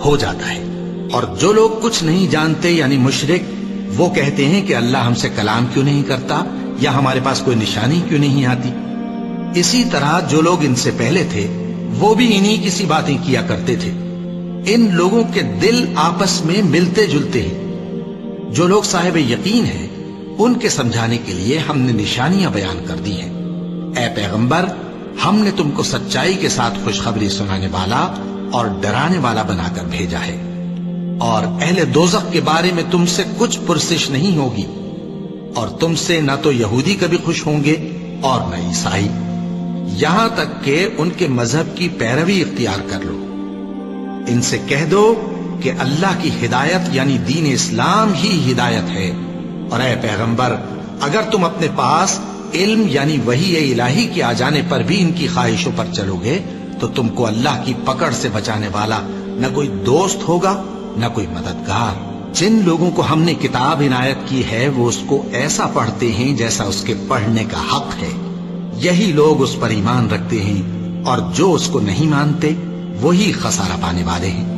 ہو جاتا ہے۔ اور جو لوگ کچھ نہیں جانتے یعنی مشرک، وہ کہتے ہیں کہ اللہ ہم سے کلام کیوں نہیں کرتا یا ہمارے پاس کوئی نشانی کیوں نہیں آتی۔ اسی طرح جو لوگ ان سے پہلے تھے وہ بھی انہی کسی باتیں کیا کرتے تھے۔ ان لوگوں کے دل آپس میں ملتے جلتے ہیں۔ جو لوگ صاحب یقین ہیں ان کے سمجھانے کے لیے ہم نے نشانیاں بیان کر دی ہیں۔ اے پیغمبر، ہم نے تم کو سچائی کے ساتھ خوشخبری سنانے والا اور ڈرانے والا بنا کر بھیجا ہے، اور اہل دوزخ کے بارے میں تم سے کچھ پرسش نہیں ہوگی، اور تم سے نہ تو یہودی کبھی خوش ہوں گے اور نہ عیسائی، یہاں تک کہ ان کے مذہب کی پیروی اختیار کر لو۔ ان سے کہہ دو کہ اللہ کی ہدایت یعنی دین اسلام ہی ہدایت ہے، اور اے پیغمبر، اگر تم اپنے پاس علم یعنی وحی الہی کے آ جانے پر بھی ان کی خواہشوں پر چلو گے تو تم کو اللہ کی پکڑ سے بچانے والا نہ کوئی دوست ہوگا نہ کوئی مددگار۔ جن لوگوں کو ہم نے کتاب عنایت کی ہے وہ اس کو ایسا پڑھتے ہیں جیسا اس کے پڑھنے کا حق ہے، یہی لوگ اس پر ایمان رکھتے ہیں، اور جو اس کو نہیں مانتے وہی خسارہ پانے والے ہیں۔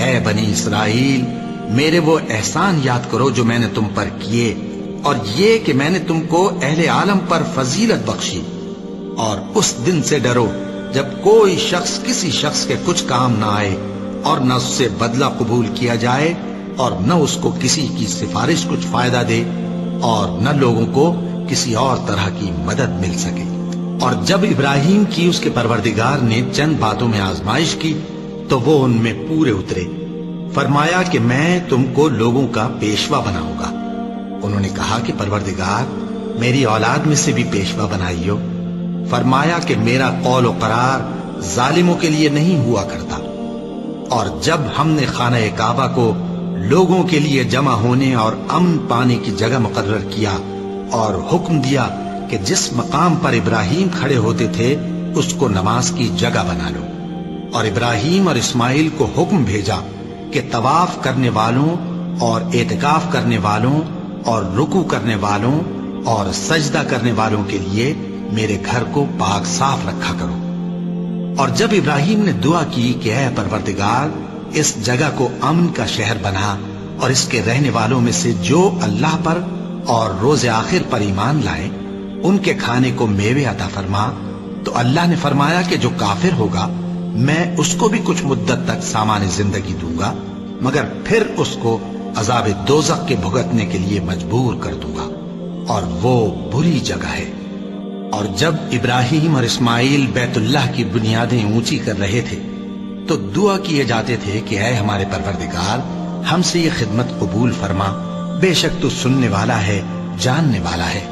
اے بنی اسرائیل، میرے وہ احسان یاد کرو جو میں نے تم پر کیے، اور یہ کہ میں نے تم کو اہل عالم پر فضیلت بخشی، اور اس دن سے ڈرو جب کوئی شخص کسی شخص کے کچھ کام نہ آئے اور نہ اس سے بدلہ قبول کیا جائے، اور نہ اس کو کسی کی سفارش کچھ فائدہ دے، اور نہ لوگوں کو کسی اور طرح کی مدد مل سکے۔ اور جب ابراہیم کی اس کے پروردگار نے چند باتوں میں آزمائش کی تو وہ ان میں پورے اترے۔ فرمایا کہ میں تم کو لوگوں کا پیشوا بناؤں گا۔ انہوں نے کہا کہ پروردگار میری اولاد میں سے بھی پیشوا بنائیو۔ فرمایا کہ میرا قول و قرار ظالموں کے لیے نہیں ہوا کرتا۔ اور جب ہم نے خانہ کعبہ کو لوگوں کے لیے جمع ہونے اور امن پانے کی جگہ مقرر کیا اور حکم دیا کہ جس مقام پر ابراہیم کھڑے ہوتے تھے اس کو نماز کی جگہ بنا لو، اور ابراہیم اور اسماعیل کو حکم بھیجا کہ طواف کرنے والوں اور اعتکاف کرنے والوں اور رکوع کرنے والوں اور سجدہ کرنے والوں کے لیے میرے گھر کو پاک صاف رکھا کرو۔ اور جب ابراہیم نے دعا کی کہ اے پروردگار اس جگہ کو امن کا شہر بنا اور اس کے رہنے والوں میں سے جو اللہ پر اور روز آخر پر ایمان لائے ان کے کھانے کو میوے عطا فرما، تو اللہ نے فرمایا کہ جو کافر ہوگا میں اس کو بھی کچھ مدت تک سامان زندگی دوں گا، مگر پھر اس کو عذاب دوزخ کے بھگتنے کے لیے مجبور کر دوں گا، اور وہ بری جگہ ہے۔ اور جب ابراہیم اور اسماعیل بیت اللہ کی بنیادیں اونچی کر رہے تھے تو دعا کیے جاتے تھے کہ اے ہمارے پروردگار ہم سے یہ خدمت قبول فرما، بے شک تو سننے والا ہے، جاننے والا ہے۔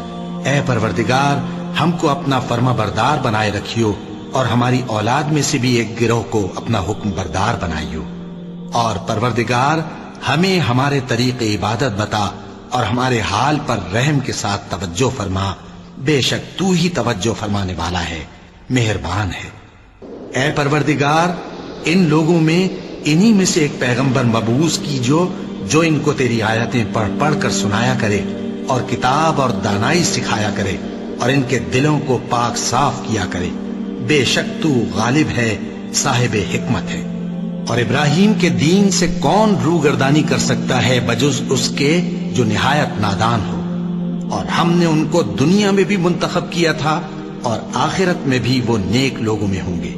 اے پروردگار ہم کو اپنا فرما بردار بنائے رکھیو، اور ہماری اولاد میں سے بھی ایک گروہ کو اپنا حکم بردار بنائیو۔ اور پروردگار ہمیں ہمارے طریق عبادت بتا اور ہمارے حال پر رحم کے ساتھ توجہ فرما، بے شک تو ہی توجہ فرمانے والا ہے، مہربان ہے۔ اے پروردگار ان لوگوں میں انہی میں سے ایک پیغمبر مبعوث کیجو جو ان کو تیری آیتیں پڑھ پڑھ کر سنایا کرے اور کتاب اور دانائی سکھایا کرے اور ان کے دلوں کو پاک صاف کیا کرے، بے شک تو غالب ہے، صاحب حکمت ہے۔ اور ابراہیم کے دین سے کون روگردانی کر سکتا ہے بجز اس کے جو نہایت نادان ہو، اور ہم نے ان کو دنیا میں بھی منتخب کیا تھا اور آخرت میں بھی وہ نیک لوگوں میں ہوں گے۔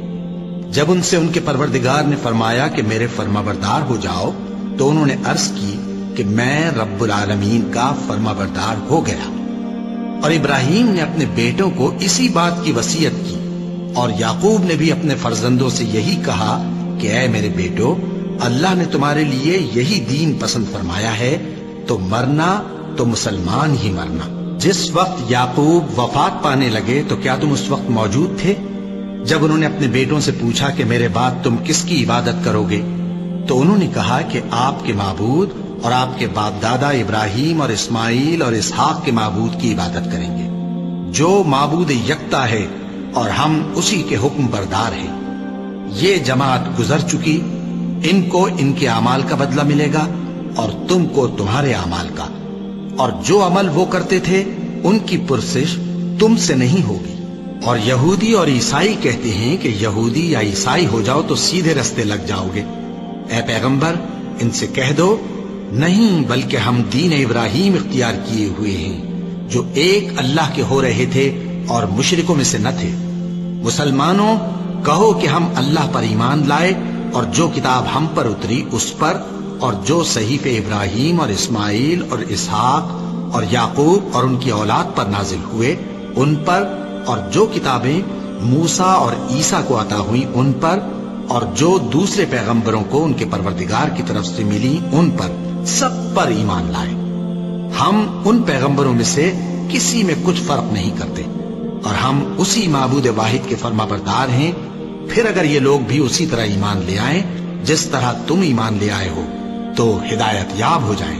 جب ان سے ان کے پروردگار نے فرمایا کہ میرے فرما بردار ہو جاؤ تو انہوں نے عرض کی کہ میں رب العالمین کا فرما بردار ہو گیا۔ اور ابراہیم نے اپنے بیٹوں کو اسی بات کی وصیت کی، اور یعقوب نے بھی اپنے فرزندوں سے یہی کہا کہ اے میرے بیٹو، اللہ نے تمہارے لیے یہی دین پسند فرمایا ہے، تو مرنا تو مسلمان ہی مرنا۔ جس وقت یعقوب وفات پانے لگے تو کیا تم اس وقت موجود تھے جب انہوں نے اپنے بیٹوں سے پوچھا کہ میرے بعد تم کس کی عبادت کرو گے؟ تو انہوں نے کہا کہ آپ کے معبود اور آپ کے باپ دادا ابراہیم اور اسماعیل اور اسحاق کے معبود کی عبادت کریں گے، جو معبود یکتا ہے اور ہم اسی کے حکم بردار ہیں۔ یہ جماعت گزر چکی، ان کو ان کے اعمال کا بدلہ ملے گا اور تم کو تمہارے اعمال کا، اور جو عمل وہ کرتے تھے ان کی پرسش تم سے نہیں ہوگی۔ اور یہودی اور عیسائی کہتے ہیں کہ یہودی یا عیسائی ہو جاؤ تو سیدھے رستے لگ جاؤ گے۔ اے پیغمبر ان سے کہہ دو نہیں، بلکہ ہم دین ابراہیم اختیار کیے ہوئے ہیں جو ایک اللہ کے ہو رہے تھے اور مشرکوں میں سے نہ تھے۔ مسلمانوں کہو کہ ہم اللہ پر ایمان لائے اور جو کتاب ہم پر اتری اس پر، اور جو صحیفے ابراہیم اور اسماعیل اور اسحاق اور یعقوب اور ان کی اولاد پر نازل ہوئے ان پر، اور جو کتابیں موسیٰ اور عیسیٰ کو عطا ہوئیں ان پر، اور جو دوسرے پیغمبروں کو ان کے پروردگار کی طرف سے ملی ان پر، سب پر ایمان لائے۔ ہم ان پیغمبروں میں سے کسی میں کچھ فرق نہیں کرتے، اور ہم اسی معبود واحد کے فرما بردار ہیں۔ پھر اگر یہ لوگ بھی اسی طرح ایمان لے آئیں جس طرح تم ایمان لے آئے ہو تو ہدایت یاب ہو جائیں،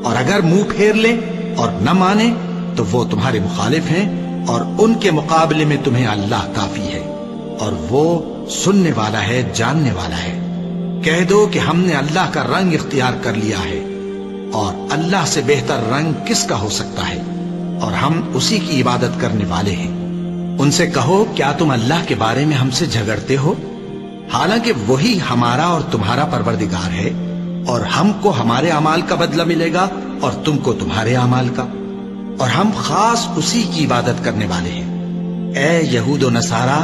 اور اگر منہ پھیر لیں اور نہ مانیں تو وہ تمہارے مخالف ہیں، اور ان کے مقابلے میں تمہیں اللہ کافی ہے، اور وہ سننے والا ہے، جاننے والا ہے۔ کہہ دو کہ ہم نے اللہ کا رنگ اختیار کر لیا ہے، اور اللہ سے بہتر رنگ کس کا ہو سکتا ہے، اور ہم اسی کی عبادت کرنے والے ہیں۔ ان سے کہو کیا تم اللہ کے بارے میں ہم سے جھگڑتے ہو، حالانکہ وہی ہمارا اور تمہارا پروردگار ہے، اور ہم کو ہمارے اعمال کا بدلہ ملے گا اور تم کو تمہارے اعمال کا، اور ہم خاص اسی کی عبادت کرنے والے ہیں۔ اے یہود و نصارا،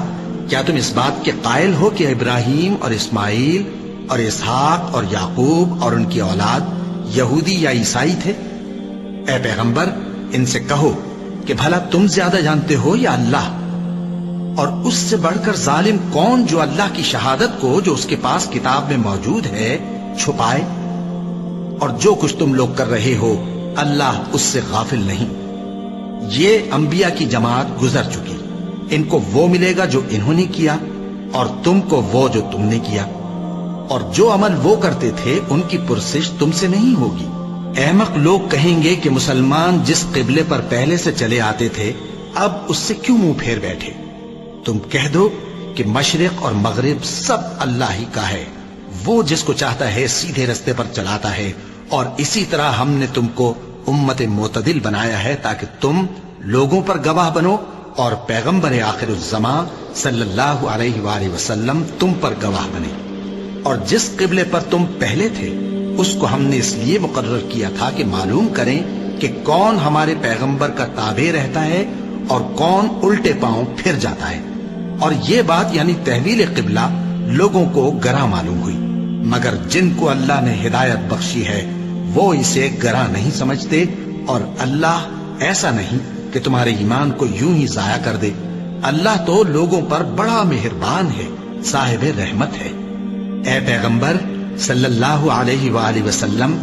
کیا تم اس بات کے قائل ہو کہ ابراہیم اور اسماعیل اور اسحاق اور یعقوب اور ان کی اولاد یہودی یا عیسائی تھے؟ اے پیغمبر ان سے کہو کہ بھلا تم زیادہ جانتے ہو یا اللہ؟ اور اس سے بڑھ کر ظالم کون جو اللہ کی شہادت کو جو اس کے پاس کتاب میں موجود ہے چھپائے؟ اور جو کچھ تم لوگ کر رہے ہو اللہ اس سے غافل نہیں۔ یہ انبیاء کی جماعت گزر چکی، ان کو وہ ملے گا جو انہوں نے کیا، اور تم کو وہ جو تم نے کیا، اور جو عمل وہ کرتے تھے ان کی پرسش تم سے نہیں ہوگی۔ احمق لوگ کہیں گے کہ مسلمان جس قبلے پر پہلے سے چلے آتے تھے اب اس سے کیوں منہ پھیر بیٹھے؟ تم کہہ دو کہ مشرق اور مغرب سب اللہ ہی کا ہے، وہ جس کو چاہتا ہے سیدھے رستے پر چلاتا ہے، اور اسی طرح ہم نے تم کو امت معتدل بنایا ہے تاکہ تم لوگوں پر گواہ بنو، اور پیغمبر آخر الزمان صلی اللہ علیہ وآلہ وسلم تم پر گواہ بنے۔ اور جس قبلے پر تم پہلے تھے اس کو ہم نے اس لیے مقرر کیا تھا کہ معلوم کریں کہ کون ہمارے پیغمبر کا تابع رہتا ہے اور کون الٹے پاؤں پھر جاتا ہے۔ اور یہ بات یعنی تحویل قبلہ لوگوں کو گراں معلوم ہوئی، مگر جن کو اللہ نے ہدایت بخشی ہے وہ اسے گراں نہیں سمجھتے، اور اللہ ایسا نہیں کہ تمہارے ایمان کو یوں ہی ضائع کر دے۔ اللہ تو لوگوں پر بڑا مہربان ہے، صاحب رحمت ہے۔ اے پیغمبر صلی اللہ علیہ وآلہ وسلم،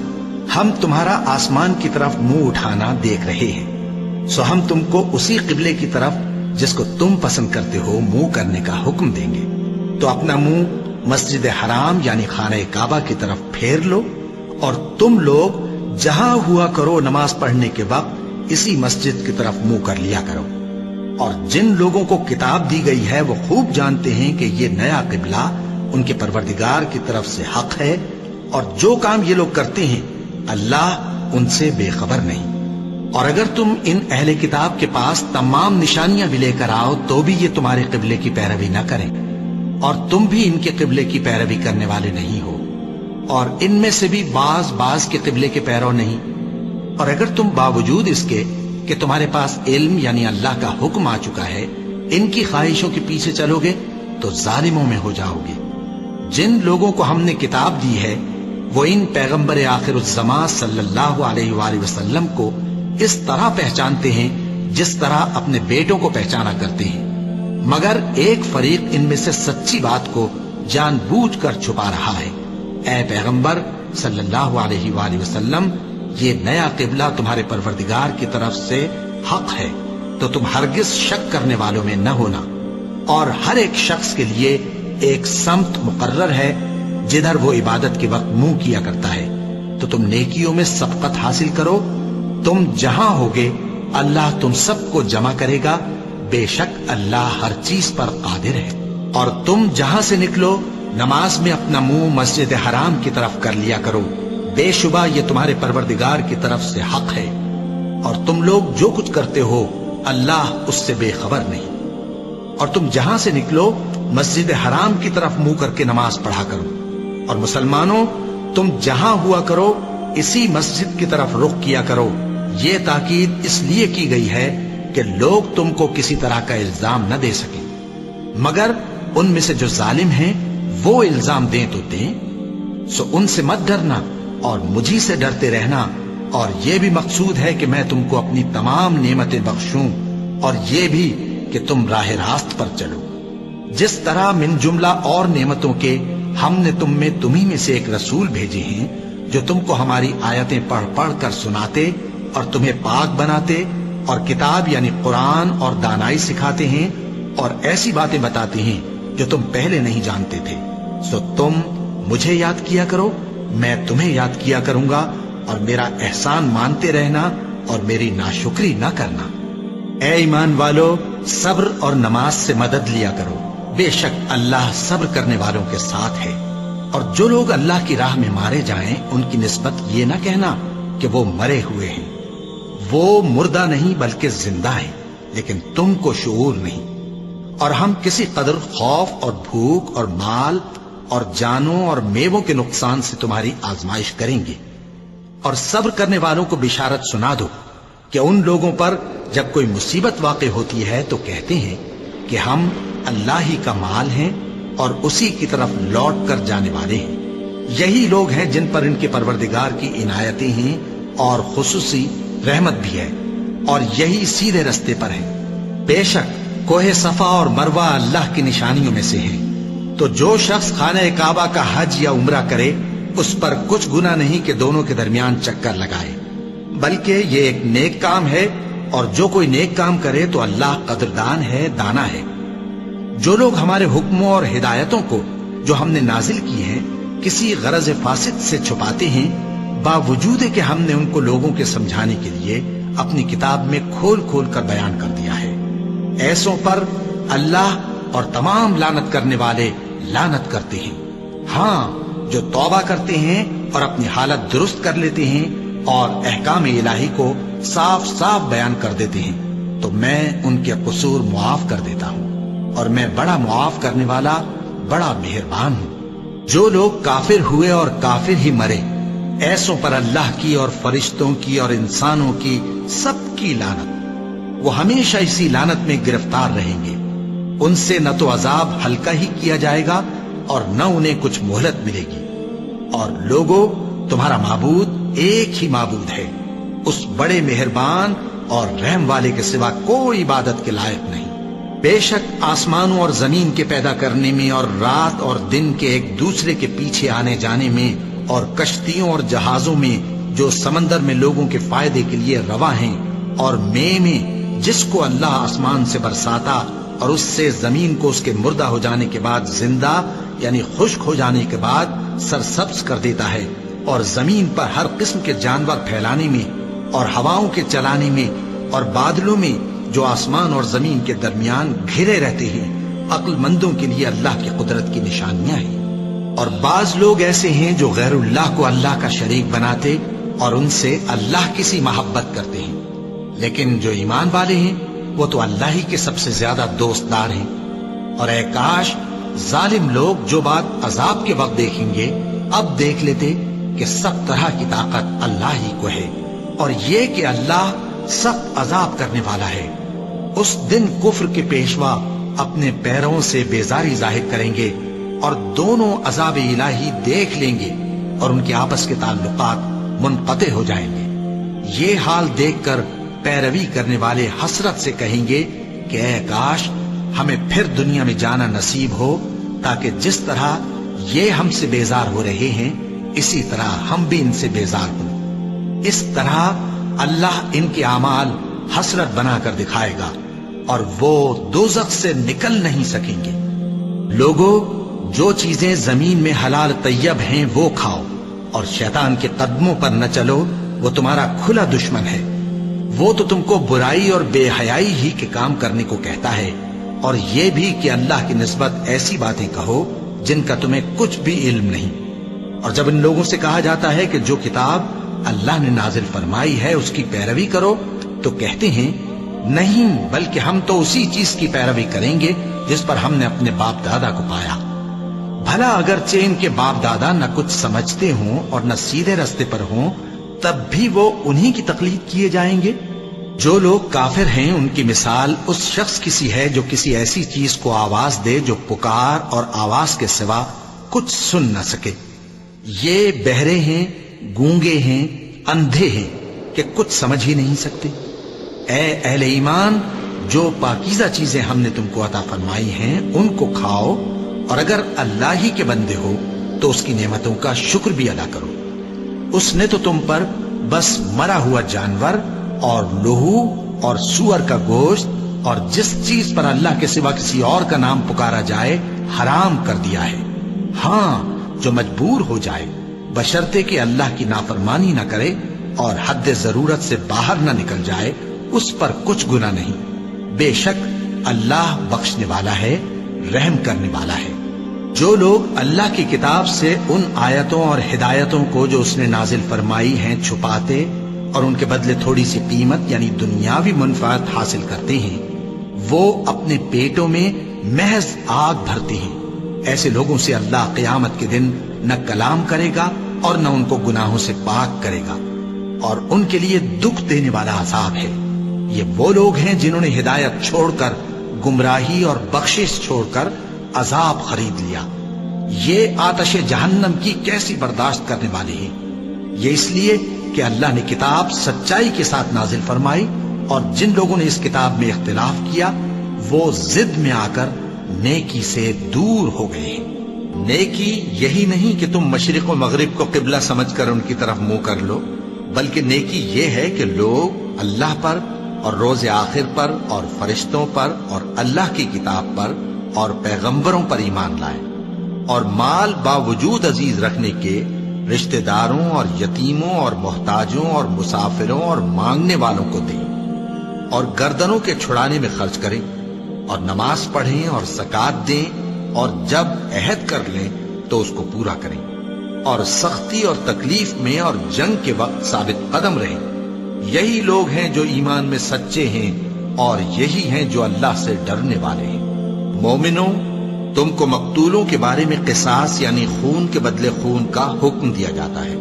ہم تمہارا آسمان کی طرف منہ اٹھانا دیکھ رہے ہیں، سو ہم تم کو اسی قبلے کی طرف جس کو تم پسند کرتے ہو منہ کرنے کا حکم دیں گے۔ تو اپنا منہ مسجد حرام یعنی خانہ کعبہ کی طرف پھیر لو، اور تم لوگ جہاں ہوا کرو نماز پڑھنے کے وقت اسی مسجد کی طرف منہ کر لیا کرو۔ اور جن لوگوں کو کتاب دی گئی ہے وہ خوب جانتے ہیں کہ یہ نیا قبلہ ان کے پروردگار کی طرف سے حق ہے، اور جو کام یہ لوگ کرتے ہیں اللہ ان سے بے خبر نہیں۔ اور اگر تم ان اہل کتاب کے پاس تمام نشانیاں بھی لے کر آؤ تو بھی یہ تمہارے قبلے کی پیروی نہ کریں، اور تم بھی ان کے قبلے کی پیروی کرنے والے نہیں ہو، اور ان میں سے بھی بعض کے قبلے کے پیرو نہیں۔ اور اگر تم باوجود اس کے کہ تمہارے پاس علم یعنی اللہ کا حکم آ چکا ہے ان کی خواہشوں کے پیچھے چلو گے تو ظالموں میں ہو جاؤ گے۔ جن لوگوں کو ہم نے کتاب دی ہے وہ ان پیغمبر آخر الزمان صلی اللہ علیہ وآلہ وسلم کو اس طرح پہچانتے ہیں جس طرح اپنے بیٹوں کو پہچانا کرتے ہیں، مگر ایک فریق ان میں سے سچی بات کو جان بوجھ کر چھپا رہا ہے۔ اے پیغمبر صلی اللہ علیہ وآلہ وسلم، یہ نیا قبلہ تمہارے پروردگار کی طرف سے حق ہے، تو تم ہرگز شک کرنے والوں میں نہ ہونا، اور ہر ایک شخص کے لیے ایک سمت مقرر ہے جدھر وہ عبادت کے وقت منہ کیا کرتا ہے، تو تم نیکیوں میں سبقت حاصل کرو۔ تم جہاں ہوگے اللہ تم سب کو جمع کرے گا، بے شک اللہ ہر چیز پر قادر ہے۔ اور تم جہاں سے نکلو نماز میں اپنا منہ مسجد حرام کی طرف کر لیا کرو، بے شبہ یہ تمہارے پروردگار کی طرف سے حق ہے، اور تم لوگ جو کچھ کرتے ہو اللہ اس سے بے خبر نہیں۔ اور تم جہاں سے نکلو مسجد حرام کی طرف منہ کر کے نماز پڑھا کرو، اور مسلمانوں تم جہاں ہوا کرو اسی مسجد کی طرف رخ کیا کرو۔ یہ تاکید اس لیے کی گئی ہے کہ لوگ تم کو کسی طرح کا الزام نہ دے سکیں، مگر ان میں سے جو ظالم ہیں وہ الزام دیں تو دیں، سو ان سے مت ڈرنا اور مجھی سے ڈرتے رہنا، اور یہ بھی مقصود ہے کہ میں تم کو اپنی تمام نعمتیں بخشوں، اور یہ بھی کہ تم راہ راست پر چلو۔ جس طرح من جملہ اور نعمتوں کے ہم نے تمہیں میں سے ایک رسول بھیجے ہیں جو تم کو ہماری آیتیں پڑھ پڑھ کر سناتے اور تمہیں پاک بناتے، اور کتاب یعنی قرآن اور دانائی سکھاتے ہیں، اور ایسی باتیں بتاتے ہیں جو تم پہلے نہیں جانتے تھے۔ سو تم مجھے یاد کیا کرو، میں تمہیں یاد کیا کروں گا، اور میرا احسان مانتے رہنا اور میری ناشکری نہ کرنا۔ اے ایمان والو، صبر اور نماز سے مدد لیا کرو، بے شک اللہ صبر کرنے والوں کے ساتھ ہے۔ اور جو لوگ اللہ کی راہ میں مارے جائیں ان کی نسبت یہ نہ کہنا کہ وہ مرے ہوئے ہیں، وہ مردہ نہیں بلکہ زندہ ہیں، لیکن تم کو شعور نہیں۔ اور ہم کسی قدر خوف اور بھوک اور مال اور جانوں اور میووں کے نقصان سے تمہاری آزمائش کریں گے، اور صبر کرنے والوں کو بشارت سنا دو کہ ان لوگوں پر جب کوئی مصیبت واقع ہوتی ہے تو کہتے ہیں کہ ہم اللہ ہی کا مال ہیں اور اسی کی طرف لوٹ کر جانے والے ہیں۔ یہی لوگ ہیں جن پر ان کے پروردگار کی عنایتیں ہیں اور خصوصی رحمت بھی ہے، اور یہی سیدھے رستے پر ہیں۔ بے شک کوہ صفا اور مروہ اللہ کی نشانیوں میں سے ہیں، تو جو شخص خانہ کعبہ کا حج یا عمرہ کرے اس پر کچھ گناہ نہیں کہ دونوں کے درمیان چکر لگائے، بلکہ یہ ایک نیک کام ہے، اور جو کوئی نیک کام کرے تو اللہ قدردان ہے، دانا ہے۔ جو لوگ ہمارے حکموں اور ہدایتوں کو جو ہم نے نازل کی ہیں کسی غرض فاسد سے چھپاتے ہیں، باوجود کہ ہم نے ان کو لوگوں کے سمجھانے کے لیے اپنی کتاب میں کھول کھول کر بیان کر دیا ہے، ایسوں پر اللہ اور تمام لعنت کرنے والے لعنت کرتے ہیں۔ ہاں، جو توبہ کرتے ہیں اور اپنی حالت درست کر لیتے ہیں اور احکام الہی کو صاف صاف بیان کر دیتے ہیں تو میں ان کے قصور معاف کر دیتا ہوں، اور میں بڑا معاف کرنے والا، بڑا مہربان ہوں۔ جو لوگ کافر ہوئے اور کافر ہی مرے، ایسوں پر اللہ کی اور فرشتوں کی اور انسانوں کی سب کی لعنت، وہ ہمیشہ اسی لعنت میں گرفتار رہیں گے۔ ان سے نہ تو عذاب ہلکا ہی کیا جائے گا اور نہ انہیں کچھ مہلت ملے گی۔ اور لوگوں، تمہارا معبود ایک ہی معبود ہے، اس بڑے مہربان اور رحم والے کے سوا کوئی عبادت کے لائق نہیں۔ بے شک آسمانوں اور زمین کے پیدا کرنے میں اور رات اور دن کے ایک دوسرے کے پیچھے آنے جانے میں اور کشتیوں اور جہازوں میں جو سمندر میں لوگوں کے فائدے کے لیے رواں ہیں، اور میں جس کو اللہ آسمان سے برساتا اور اس سے زمین کو اس کے مردہ ہو جانے کے بعد زندہ یعنی خشک ہو جانے کے بعد سرسبز کر دیتا ہے، اور زمین پر ہر قسم کے جانور پھیلانے میں اور ہواؤں کے چلانے میں اور بادلوں میں جو آسمان اور زمین کے درمیان گھرے رہتے ہیں، عقل مندوں کے لیے اللہ کی قدرت کی نشانیاں ہیں۔ اور بعض لوگ ایسے ہیں جو غیر اللہ کو اللہ کا شریک بناتے اور ان سے اللہ کی سی محبت کرتے ہیں، لیکن جو ایمان والے ہیں وہ تو اللہ ہی کے سب سے زیادہ دوستدار ہیں۔ اور اے کاش ظالم لوگ جو بات عذاب کے وقت دیکھیں گے اب دیکھ لیتے کہ سب طرح کی طاقت اللہ ہی کو ہے، اور یہ کہ اللہ سخت عذاب کرنے والا ہے۔ اس دن کفر کے پیشوا اپنے پیروں سے بیزاری ظاہر کریں گے اور دونوں عذاب الہی دیکھ لیں گے اور ان کے آپس کے تعلقات منقطع ہو جائیں گے۔ یہ حال دیکھ کر پیروی کرنے والے حسرت سے کہیں گے کہ اے کاش ہمیں پھر دنیا میں جانا نصیب ہو، تاکہ جس طرح یہ ہم سے بیزار ہو رہے ہیں اسی طرح ہم بھی ان سے بیزار ہوں۔ اس طرح اللہ ان کے اعمال حسرت بنا کر دکھائے گا اور وہ دوزخ سے نکل نہیں سکیں گے۔ لوگوں، جو چیزیں زمین میں حلال طیب ہیں وہ کھاؤ، اور شیطان کے قدموں پر نہ چلو، وہ تمہارا کھلا دشمن ہے۔ وہ تو تم کو برائی اور بے حیائی ہی کے کام کرنے کو کہتا ہے، اور یہ بھی کہ اللہ کی نسبت ایسی باتیں کہو جن کا تمہیں کچھ بھی علم نہیں۔ اور جب ان لوگوں سے کہا جاتا ہے کہ جو کتاب اللہ نے نازل فرمائی ہے اس کی پیروی کرو، تو کہتے ہیں نہیں، بلکہ ہم تو اسی چیز کی پیروی کریں گے جس پر ہم نے اپنے باپ دادا کو پایا۔ بھلا اگرچہ ان کے باپ دادا نہ کچھ سمجھتے ہوں اور نہ سیدھے رستے پر ہوں، تب بھی وہ انہی کی تقلید کیے جائیں گے۔ جو لوگ کافر ہیں ان کی مثال اس شخص کی سی ہے جو کسی ایسی چیز کو آواز دے جو پکار اور آواز کے سوا کچھ سن نہ سکے۔ یہ بہرے ہیں، گونگے ہیں، اندھے ہیں کہ کچھ سمجھ ہی نہیں سکتے۔ اے اہل ایمان، جو پاکیزہ چیزیں ہم نے تم کو عطا فرمائی ہیں ان کو کھاؤ، اور اگر اللہ ہی کے بندے ہو تو اس کی نعمتوں کا شکر بھی ادا کرو۔ اس نے تو تم پر بس مرا ہوا جانور اور لہو اور سور کا گوشت اور جس چیز پر اللہ کے سوا کسی اور کا نام پکارا جائے حرام کر دیا ہے۔ ہاں، جو مجبور ہو جائے بشرطے کہ اللہ کی نافرمانی نہ کرے اور حد ضرورت سے باہر نہ نکل جائے، اس پر کچھ گناہ نہیں۔ بے شک اللہ بخشنے والا ہے، رحم کرنے والا ہے۔ جو لوگ اللہ کی کتاب سے ان آیتوں اور ہدایتوں کو جو اس نے نازل فرمائی ہیں چھپاتے اور ان کے بدلے تھوڑی سی قیمت یعنی دنیاوی منفعت حاصل کرتے ہیں، وہ اپنے پیٹوں میں محض آگ بھرتے ہیں۔ ایسے لوگوں سے اللہ قیامت کے دن نہ کلام کرے گا اور نہ ان کو گناہوں سے پاک کرے گا، اور ان کے لیے دکھ دینے والا عذاب ہے۔ یہ وہ لوگ ہیں جنہوں نے ہدایت چھوڑ کر گمراہی اور بخشش چھوڑ کر عذاب خرید لیا۔ یہ آتش جہنم کی کیسی برداشت کرنے والے ہیں۔ یہ اس لیے کہ اللہ نے کتاب سچائی کے ساتھ نازل فرمائی، اور جن لوگوں نے اس کتاب میں اختلاف کیا وہ ضد میں آ کر نیکی سے دور ہو گئے ہیں۔ نیکی یہی نہیں کہ تم مشرق و مغرب کو قبلہ سمجھ کر ان کی طرف منہ کر لو، بلکہ نیکی یہ ہے کہ لوگ اللہ پر اور روز آخر پر اور فرشتوں پر اور اللہ کی کتاب پر اور پیغمبروں پر ایمان لائیں، اور مال باوجود عزیز رکھنے کے رشتہ داروں اور یتیموں اور محتاجوں اور مسافروں اور مانگنے والوں کو دیں، اور گردنوں کے چھڑانے میں خرچ کریں، اور نماز پڑھیں اور زکوٰۃ دیں، اور جب عہد کر لیں تو اس کو پورا کریں، اور سختی اور تکلیف میں اور جنگ کے وقت ثابت قدم رہیں۔ یہی لوگ ہیں جو ایمان میں سچے ہیں، اور یہی ہیں جو اللہ سے ڈرنے والے ہیں۔ مومنوں، تم کو مقتولوں کے بارے میں قصاص یعنی خون کے بدلے خون کا حکم دیا جاتا ہے،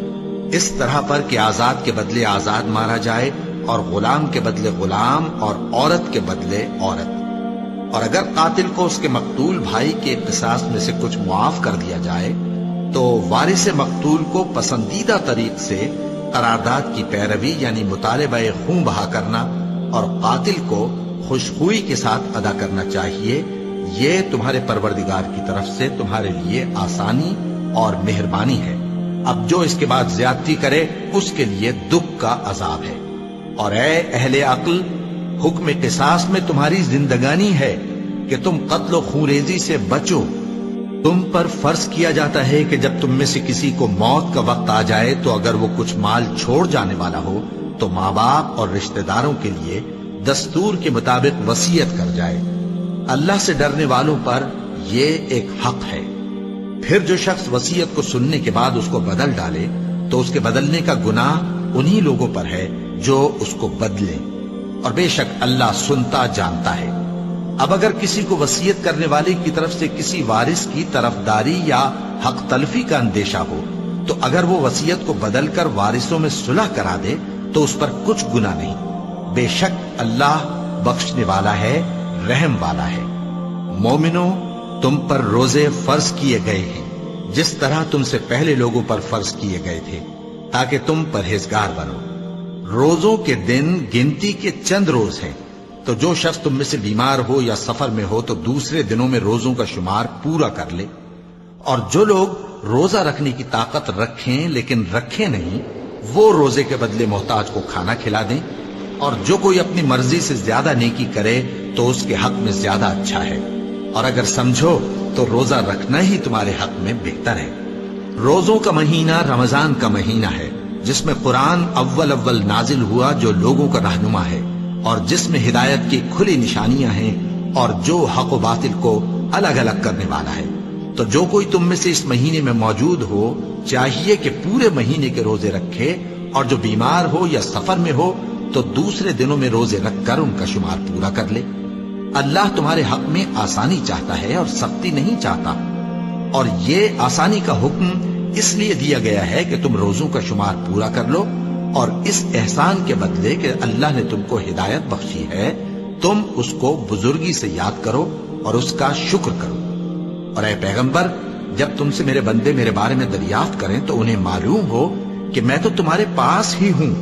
اس طرح پر کہ آزاد کے بدلے آزاد مارا جائے، اور غلام کے بدلے غلام، اور عورت کے بدلے عورت۔ اور اگر قاتل کو اس کے مقتول بھائی کے قصاص میں سے کچھ معاف کر دیا جائے تو وارث مقتول کو پسندیدہ طریق سے قرارداد کی پیروی یعنی مطالبہ خون بہا کرنا اور قاتل کو خوشخوئی کے ساتھ ادا کرنا چاہیے۔ یہ تمہارے پروردگار کی طرف سے تمہارے لیے آسانی اور مہربانی ہے۔ اب جو اس کے بعد زیادتی کرے اس کے لیے دکھ کا عذاب ہے۔ اور اے اہل عقل، حکم قصاص میں تمہاری زندگانی ہے کہ تم قتل و خونریزی سے بچو۔ تم پر فرض کیا جاتا ہے کہ جب تم میں سے کسی کو موت کا وقت آ جائے تو اگر وہ کچھ مال چھوڑ جانے والا ہو تو ماں باپ اور رشتہ داروں کے لیے دستور کے مطابق وصیت کر جائے۔ اللہ سے ڈرنے والوں پر یہ ایک حق ہے۔ پھر جو شخص وصیت کو سننے کے بعد اس کو بدل ڈالے تو اس کے بدلنے کا گناہ انہی لوگوں پر ہے جو اس کو بدلیں، اور بے شک اللہ سنتا جانتا ہے۔ اب اگر کسی کو وصیت کرنے والے کی طرف سے کسی وارث کی طرفداری یا حق تلفی کا اندیشہ ہو تو اگر وہ وصیت کو بدل کر وارثوں میں صلح کرا دے تو اس پر کچھ گناہ نہیں، بے شک اللہ بخشنے والا ہے، رحم والا ہے۔ مومنوں، تم پر روزے فرض کیے گئے ہیں جس طرح تم سے پہلے لوگوں پر فرض کیے گئے تھے تاکہ تم پرہیزگار بنو۔ روزوں کے دن گنتی کے چند روز ہیں، تو جو شخص تم میں سے بیمار ہو یا سفر میں ہو تو دوسرے دنوں میں روزوں کا شمار پورا کر لے۔ اور جو لوگ روزہ رکھنے کی طاقت رکھیں لیکن رکھیں نہیں، وہ روزے کے بدلے محتاج کو کھانا کھلا دیں۔ اور جو کوئی اپنی مرضی سے زیادہ نیکی کرے تو اس کے حق میں زیادہ اچھا ہے، اور اگر سمجھو تو روزہ رکھنا ہی تمہارے حق میں بہتر ہے۔ روزوں کا مہینہ رمضان کا مہینہ ہے جس میں قرآن اول نازل ہوا، جو لوگوں کا رہنما ہے اور جس میں ہدایت کی کھلی نشانیاں ہیں اور جو حق و باطل کو الگ الگ کرنے والا ہے۔ تو جو کوئی تم میں سے اس مہینے میں موجود ہو چاہیے کہ پورے مہینے کے روزے رکھے، اور جو بیمار ہو یا سفر میں ہو تو دوسرے دنوں میں روزے رکھ کر ان کا شمار پورا کر لے۔ اللہ تمہارے حق میں آسانی چاہتا ہے اور سختی نہیں چاہتا، اور یہ آسانی کا حکم اس لیے دیا گیا ہے کہ تم روزوں کا شمار پورا کر لو، اور اس احسان کے بدلے کہ اللہ نے تم کو ہدایت بخشی ہے تم اس کو بزرگی سے یاد کرو اور اس کا شکر کرو۔ اور اے پیغمبر، جب تم سے میرے بندے میرے بارے میں دریافت کریں تو انہیں معلوم ہو کہ میں تو تمہارے پاس ہی ہوں۔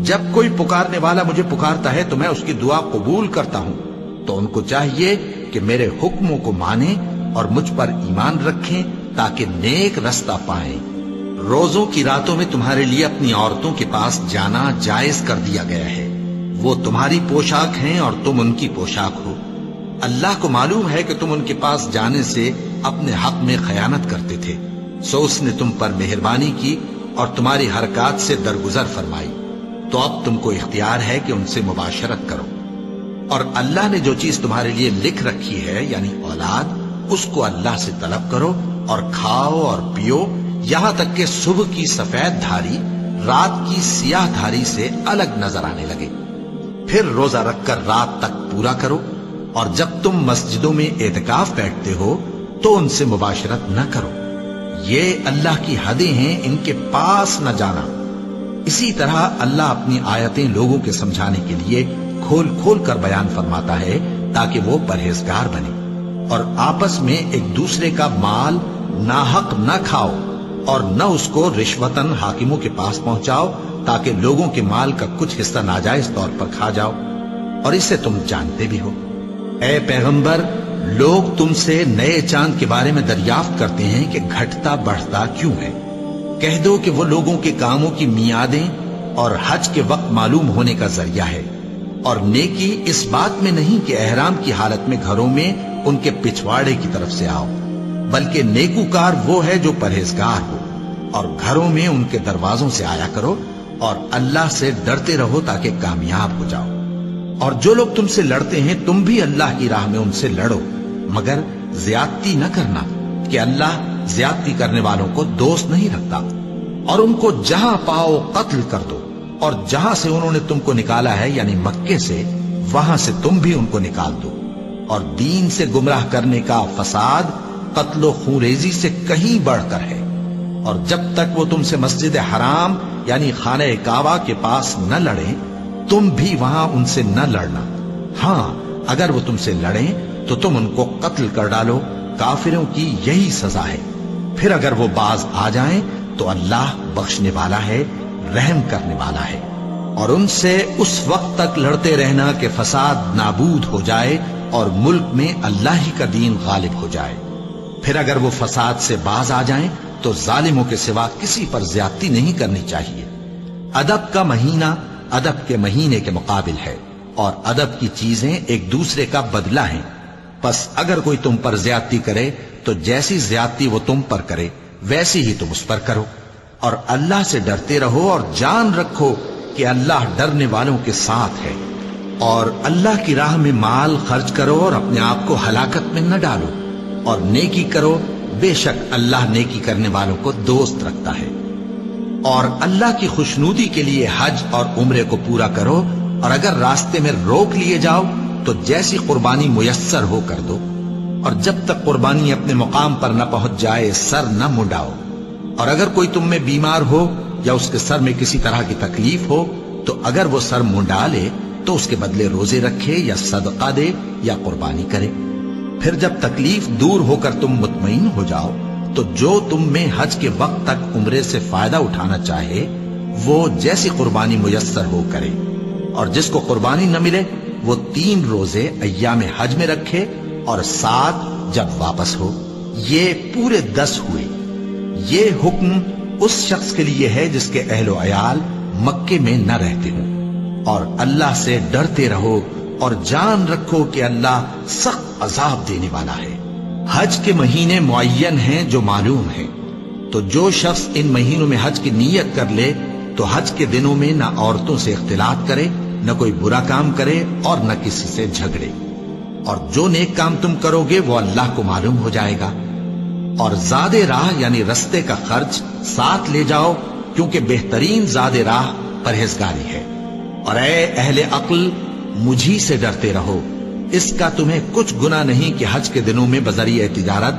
جب کوئی پکارنے والا مجھے پکارتا ہے تو میں اس کی دعا قبول کرتا ہوں۔ تو ان کو چاہیے کہ میرے حکموں کو مانیں اور مجھ پر ایمان رکھیں تاکہ نیک رستہ پائیں۔ روزوں کی راتوں میں تمہارے لیے اپنی عورتوں کے پاس جانا جائز کر دیا گیا ہے، وہ تمہاری پوشاک ہیں اور تم ان کی پوشاک ہو۔ اللہ کو معلوم ہے کہ تم ان کے پاس جانے سے اپنے حق میں خیانت کرتے تھے، سو اس نے تم پر مہربانی کی اور تمہاری حرکات سے درگزر فرمائی، تو اب تم کو اختیار ہے کہ ان سے مباشرت کرو۔ اور اللہ نے جو چیز تمہارے لیے لکھ رکھی ہے یعنی اولاد، اس کو اللہ سے طلب کرو اور کھاؤ اور پیو یہاں تک کہ صبح کی سفید دھاری رات کی سیاہ دھاری سے الگ نظر آنے لگے، پھر روزہ رکھ کر رات تک پورا کرو۔ اور جب تم مسجدوں میں اعتکاف بیٹھتے ہو تو ان سے مباشرت نہ کرو، یہ اللہ کی حدیں ہیں، ان کے پاس نہ جانا۔ اسی طرح اللہ اپنی آیتیں لوگوں کے سمجھانے کے لیے کھول کھول کر بیان فرماتا ہے تاکہ وہ پرہیزگار بنے۔ اور آپس میں ایک دوسرے کا مال ناحق نہ کھاؤ اور نہ اس کو رشوتاً حاکموں کے پاس پہنچاؤ تاکہ لوگوں کے مال کا کچھ حصہ ناجائز طور پر کھا جاؤ، اور اسے تم جانتے بھی ہو۔ اے پیغمبر، لوگ تم سے نئے چاند کے بارے میں دریافت کرتے ہیں کہ گھٹتا بڑھتا کیوں ہے۔ کہہ دو کہ وہ لوگوں کے کاموں کی میعادیں اور حج کے وقت معلوم ہونے کا ذریعہ ہے، اور نیکی اس بات میں نہیں کہ احرام کی حالت میں گھروں میں ان کے پچھواڑے کی طرف سے آؤ، بلکہ نیکوکار وہ ہے جو پرہیزگار ہو، اور گھروں میں ان کے دروازوں سے آیا کرو اور اللہ سے ڈرتے رہو تاکہ کامیاب ہو جاؤ۔ اور جو لوگ تم سے لڑتے ہیں تم بھی اللہ کی راہ میں ان سے لڑو، مگر زیادتی نہ کرنا کہ اللہ زیادتی کرنے والوں کو دوست نہیں رکھتا۔ اور ان کو جہاں پاؤ قتل کر دو، اور جہاں سے انہوں نے تم کو نکالا ہے یعنی مکے سے، وہاں سے تم بھی ان کو نکال دو۔ اور دین سے گمراہ کرنے کا فساد قتل و خونریزی سے کہیں بڑھ کر ہے، اور جب تک وہ تم سے مسجد حرام یعنی خانہ کعبہ کے پاس نہ لڑیں تم بھی وہاں ان سے نہ لڑنا۔ ہاں اگر وہ تم سے لڑیں تو تم ان کو قتل کر ڈالو، کافروں کی یہی سزا ہے۔ پھر اگر وہ باز آ جائیں تو اللہ بخشنے والا ہے، رحم کرنے والا ہے۔ اور ان سے اس وقت تک لڑتے رہنا کہ فساد نابود ہو جائے اور ملک میں اللہ ہی کا دین غالب ہو جائے۔ پھر اگر وہ فساد سے باز آ جائیں تو ظالموں کے سوا کسی پر زیادتی نہیں کرنی چاہیے۔ ادب کا مہینہ ادب کے مہینے کے مقابل ہے، اور ادب کی چیزیں ایک دوسرے کا بدلہ ہیں۔ پس اگر کوئی تم پر زیادتی کرے تو جیسی زیادتی وہ تم پر کرے ویسی ہی تم اس پر کرو، اور اللہ سے ڈرتے رہو اور جان رکھو کہ اللہ ڈرنے والوں کے ساتھ ہے۔ اور اللہ کی راہ میں مال خرچ کرو اور اپنے آپ کو ہلاکت میں نہ ڈالو، اور نیکی کرو، بے شک اللہ نیکی کرنے والوں کو دوست رکھتا ہے۔ اور اللہ کی خوشنودی کے لیے حج اور عمرے کو پورا کرو، اور اگر راستے میں روک لیے جاؤ تو جیسی قربانی میسر ہو کر دو، اور جب تک قربانی اپنے مقام پر نہ پہنچ جائے سر نہ منڈاؤ۔ اور اگر کوئی تم میں بیمار ہو یا اس کے سر میں کسی طرح کی تکلیف ہو تو اگر وہ سر منڈا لے تو اس کے بدلے روزے رکھے یا صدقہ دے یا قربانی کرے۔ پھر جب تکلیف دور ہو کر تم مطمئن ہو جاؤ تو جو تم میں حج کے وقت تک عمرے سے فائدہ اٹھانا چاہے وہ جیسی قربانی میسر ہو کرے، اور جس کو قربانی نہ ملے وہ 3 روزے ایام حج میں رکھے اور 7 جب واپس ہو، یہ پورے 10 ہوئے۔ یہ حکم اس شخص کے لیے ہے جس کے اہل و عیال مکے میں نہ رہتے ہوں۔ اور اللہ سے ڈرتے رہو اور جان رکھو کہ اللہ سخت عذاب دینے والا ہے۔ حج کے مہینے معین ہیں جو معلوم ہیں، تو جو شخص ان مہینوں میں حج کی نیت کر لے تو حج کے دنوں میں نہ عورتوں سے اختلاط کرے، نہ کوئی برا کام کرے اور نہ کسی سے جھگڑے۔ اور جو نیک کام تم کرو گے وہ اللہ کو معلوم ہو جائے گا۔ اور زاد راہ یعنی رستے کا خرچ ساتھ لے جاؤ، کیونکہ بہترین زاد راہ پرہیزگاری ہے۔ اور اے اہل عقل مجھی سے ڈرتے رہو، اس کا تمہیں کچھ گناہ نہیں کہ حج کے دنوں میں بذریعہ تجارت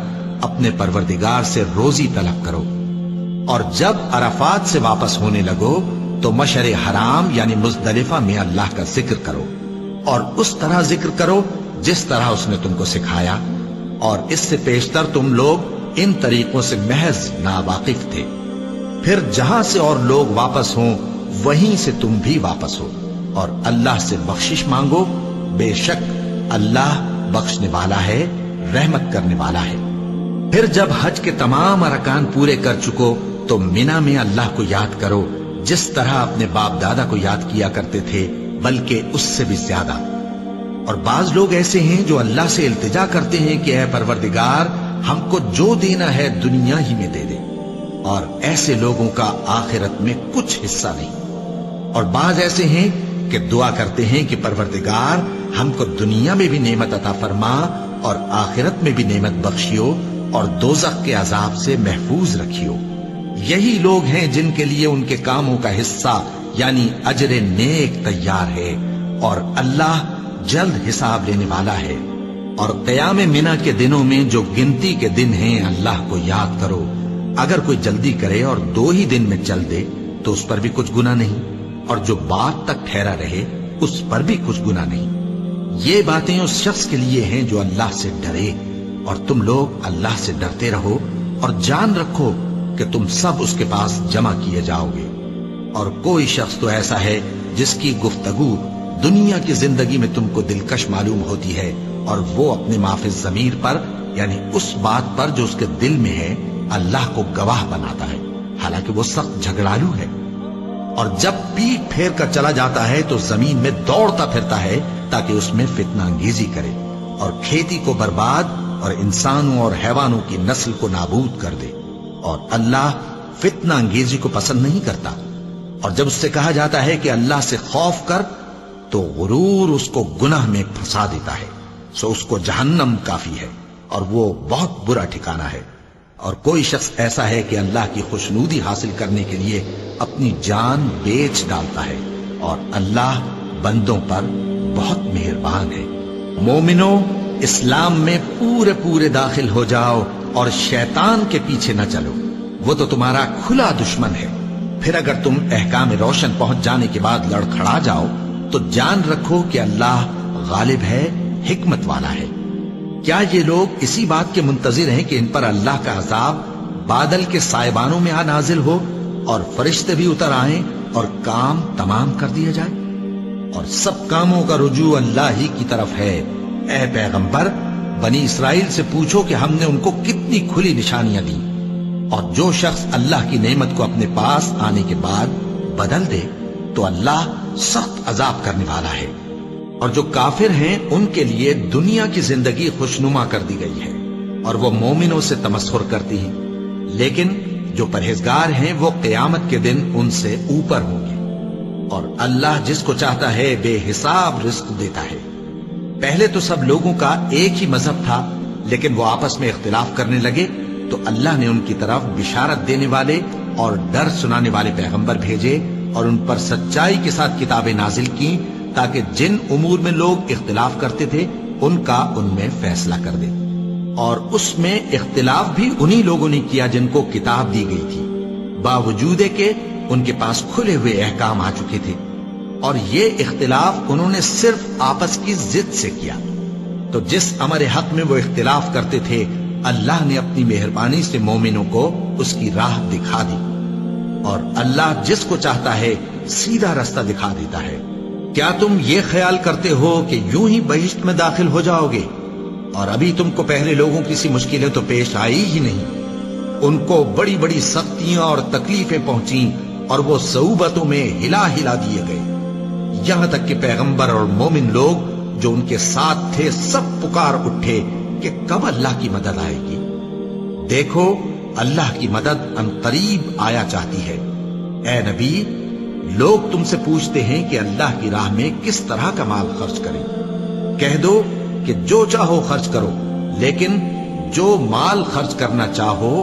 اپنے پروردگار سے روزی طلب کرو۔ اور جب عرفات سے واپس ہونے لگو تو مشعر حرام یعنی مزدلفہ میں اللہ کا ذکر کرو، اور اس طرح ذکر کرو جس طرح اس نے تم کو سکھایا، اور اس سے پیشتر تم لوگ ان طریقوں سے محض ناواقف تھے۔ پھر جہاں سے اور لوگ واپس ہوں وہیں سے تم بھی واپس ہو، اور اللہ سے بخشش مانگو، بے شک اللہ بخشنے والا ہے، رحمت کرنے والا ہے۔ پھر جب حج کے تمام ارکان پورے کر چکو تو مینا میں اللہ کو یاد کرو جس طرح اپنے باپ دادا کو یاد کیا کرتے تھے، بلکہ اس سے بھی زیادہ۔ اور بعض لوگ ایسے ہیں جو اللہ سے التجا کرتے ہیں کہ اے پروردگار ہم کو جو دینا ہے دنیا ہی میں دے دے، اور ایسے لوگوں کا آخرت میں کچھ حصہ نہیں۔ اور بعض ایسے ہیں کہ دعا کرتے ہیں کہ پروردگار ہم کو دنیا میں بھی نعمت عطا فرما اور آخرت میں بھی نعمت بخشیو اور دوزخ کے عذاب سے محفوظ رکھیو۔ یہی لوگ ہیں جن کے لیے ان کے کاموں کا حصہ یعنی اجر نیک تیار ہے، اور اللہ جلد حساب لینے والا ہے۔ اور قیام منا کے دنوں میں جو گنتی کے دن ہیں اللہ کو یاد کرو۔ اگر کوئی جلدی کرے اور 2 ہی دن میں چل دے تو اس پر بھی کچھ گناہ نہیں، اور جو بات تک ٹھہرا رہے اس پر بھی کچھ گناہ نہیں۔ یہ باتیں اس شخص کے لیے ہیں جو اللہ سے ڈرے، اور تم لوگ اللہ سے ڈرتے رہو اور جان رکھو کہ تم سب اس کے پاس جمع کیے جاؤ گے۔ اور کوئی شخص تو ایسا ہے جس کی گفتگو دنیا کی زندگی میں تم کو دلکش معلوم ہوتی ہے، اور وہ اپنے معافی ضمیر پر یعنی اس بات پر جو اس کے دل میں ہے اللہ کو گواہ بناتا ہے، حالانکہ وہ سخت جھگڑالو ہے۔ اور جب پیٹ پھیر کر چلا جاتا ہے تو زمین میں دوڑتا پھرتا ہے تاکہ اس میں فتنہ انگیزی کرے اور کھیتی کو برباد اور انسانوں اور حیوانوں کی نسل کو نابود کر دے، اور اللہ فتنہ انگیزی کو پسند نہیں کرتا۔ اور جب اس سے کہا جاتا ہے کہ اللہ سے خوف کر تو غرور اس کو گناہ میں پھنسا دیتا ہے، سو اس کو جہنم کافی ہے اور وہ بہت برا ٹھکانہ ہے۔ اور کوئی شخص ایسا ہے کہ اللہ کی خوشنودی حاصل کرنے کے لیے اپنی جان بیچ ڈالتا ہے، اور اللہ بندوں پر بہت مہربان ہے۔ مومنو، اسلام میں پورے داخل ہو جاؤ اور شیطان کے پیچھے نہ چلو، وہ تو تمہارا کھلا دشمن ہے۔ پھر اگر تم احکام روشن پہنچ جانے کے بعد لڑکھڑا جاؤ تو جان رکھو کہ اللہ غالب ہے، حکمت والا ہے۔ کیا یہ لوگ اسی بات کے منتظر ہیں کہ ان پر اللہ کا عذاب بادل کے سائبانوں میں نازل ہو اور فرشتے بھی اتر آئیں اور کام تمام کر دیا جائے؟ اور سب کاموں کا رجوع اللہ ہی کی طرف ہے۔ اے پیغمبر، بنی اسرائیل سے پوچھو کہ ہم نے ان کو کتنی کھلی نشانیاں دیں، اور جو شخص اللہ کی نعمت کو اپنے پاس آنے کے بعد بدل دے تو اللہ سخت عذاب کرنے والا ہے۔ اور جو کافر ہیں ان کے لیے دنیا کی زندگی خوشنما کر دی گئی ہے اور وہ مومنوں سے تمسخر کرتی ہیں، لیکن جو پرہیزگار ہیں وہ قیامت کے دن ان سے اوپر ہوں گے۔ اور اللہ جس کو چاہتا ہے بے حساب رزق دیتا ہے۔ پہلے تو سب لوگوں کا ایک ہی مذہب تھا، لیکن وہ آپس میں اختلاف کرنے لگے تو اللہ نے ان کی طرف بشارت دینے والے اور ڈر سنانے والے پیغمبر بھیجے اور ان پر سچائی کے ساتھ کتابیں نازل کی تاکہ جن امور میں لوگ اختلاف کرتے تھے ان کا ان میں فیصلہ کر دے۔ اور اس میں اختلاف بھی انہی لوگوں نے کیا جن کو کتاب دی گئی تھی، باوجود کہ ان کے پاس کھلے ہوئے احکام آ چکے تھے، اور یہ اختلاف انہوں نے صرف آپس کی ضد سے کیا۔ تو جس امر حق میں وہ اختلاف کرتے تھے اللہ نے اپنی مہربانی سے مومنوں کو اس کی راہ دکھا دی، اور اللہ جس کو چاہتا ہے سیدھا رستہ دکھا دیتا ہے۔ کیا تم یہ خیال کرتے ہو کہ یوں ہی بہشت میں داخل ہو جاؤ گے، اور ابھی تم کو پہلے لوگوں کی سی مشکلیں تو پیش آئی ہی نہیں؟ ان کو بڑی بڑی سختیاں اور تکلیفیں پہنچیں اور وہ صعوبتوں میں ہلا دیے گئے، یہاں تک کہ پیغمبر اور مومن لوگ جو ان کے ساتھ تھے سب پکار اٹھے کہ کب اللہ کی مدد آئے گی۔ دیکھو اللہ کی مدد عنقریب آیا چاہتی ہے۔ اے نبی، لوگ تم سے پوچھتے ہیں کہ اللہ کی راہ میں کس طرح کا مال خرچ کریں۔ کہہ دو کہ جو چاہو خرچ کرو، لیکن جو مال خرچ کرنا چاہو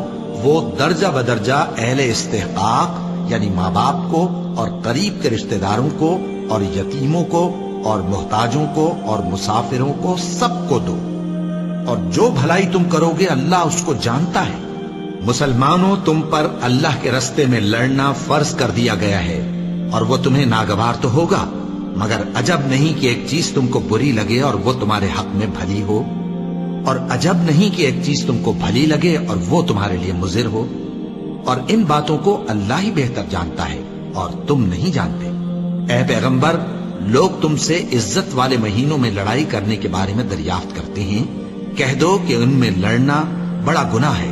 وہ درجہ بدرجہ اہل استحقاق یعنی ماں باپ کو اور قریب کے رشتہ داروں کو اور یتیموں کو اور محتاجوں کو اور مسافروں کو سب کو دو، اور جو بھلائی تم کرو گے اللہ اس کو جانتا ہے۔ مسلمانوں، تم پر اللہ کے رستے میں لڑنا فرض کر دیا گیا ہے، اور وہ تمہیں ناگوار تو ہوگا، مگر عجب نہیں کہ ایک چیز تم کو بری لگے اور وہ تمہارے حق میں بھلی ہو، اور عجب نہیں کہ ایک چیز تم کو بھلی لگے اور وہ تمہارے لیے مضر ہو، اور ان باتوں کو اللہ ہی بہتر جانتا ہے اور تم نہیں جانتے۔ اے پیغمبر، لوگ تم سے عزت والے مہینوں میں لڑائی کرنے کے بارے میں دریافت کرتے ہیں، کہہ دو کہ ان میں لڑنا بڑا گناہ ہے،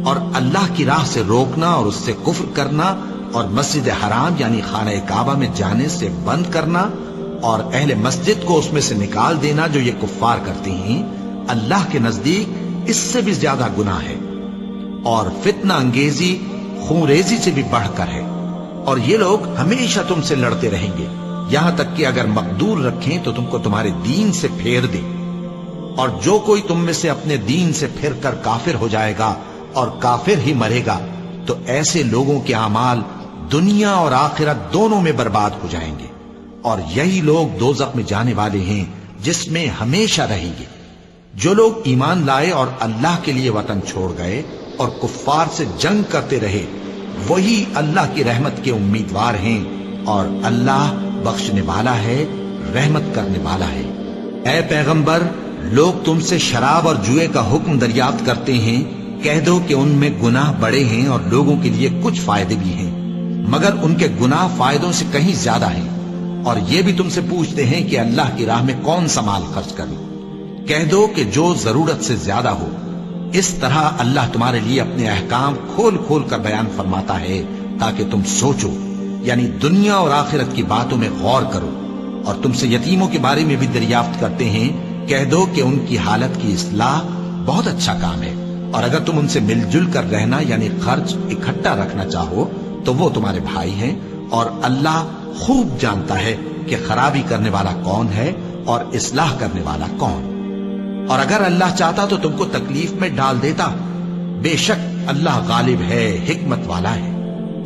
اور اللہ کی راہ سے روکنا اور اس سے کفر کرنا اور مسجد حرام یعنی خانہ کعبہ میں جانے سے بند کرنا اور اہل مسجد کو اس میں سے نکال دینا جو یہ کفار کرتے ہیں، اللہ کے نزدیک اس سے بھی زیادہ گناہ ہے، اور فتنہ انگیزی خون ریزی سے بھی بڑھ کر ہے۔ اور یہ لوگ ہمیشہ تم سے لڑتے رہیں گے، یہاں تک کہ اگر مقدور رکھیں تو تم کو تمہارے دین سے پھیر دے، اور جو کوئی تم میں سے اپنے دین سے پھر کر کافر ہو جائے گا اور کافر ہی مرے گا تو ایسے لوگوں کے اعمال دنیا اور آخرت دونوں میں برباد ہو جائیں گے، اور یہی لوگ دوزخ میں جانے والے ہیں جس میں ہمیشہ رہیں گے۔ جو لوگ ایمان لائے اور اللہ کے لیے وطن چھوڑ گئے اور کفار سے جنگ کرتے رہے وہی اللہ کی رحمت کے امیدوار ہیں، اور اللہ بخشنے والا ہے، رحمت کرنے والا ہے۔ اے پیغمبر، لوگ تم سے شراب اور جوئے کا حکم دریافت کرتے ہیں، کہہ دو کہ ان میں گناہ بڑے ہیں اور لوگوں کے لیے کچھ فائدے بھی ہیں، مگر ان کے گناہ فائدوں سے کہیں زیادہ ہیں، اور یہ بھی تم سے پوچھتے ہیں کہ اللہ کی راہ میں کون سا مال خرچ کریں۔ کہہ دو کہ جو ضرورت سے زیادہ ہو۔ اس طرح اللہ تمہارے لیے اپنے احکام کھول کھول کر بیان فرماتا ہے تاکہ تم سوچو، یعنی دنیا اور آخرت کی باتوں میں غور کرو۔ اور تم سے یتیموں کے بارے میں بھی دریافت کرتے ہیں، کہہ دو کہ ان کی حالت کی اصلاح بہت اچھا کام ہے، اور اگر تم ان سے مل جل کر رہنا یعنی خرچ اکٹھا رکھنا چاہو تو وہ تمہارے بھائی ہیں، اور اللہ خوب جانتا ہے کہ خرابی کرنے والا کون ہے اور اصلاح کرنے والا کون۔ اور اگر اللہ چاہتا تو تم کو تکلیف میں ڈال دیتا، بے شک اللہ غالب ہے، حکمت والا ہے۔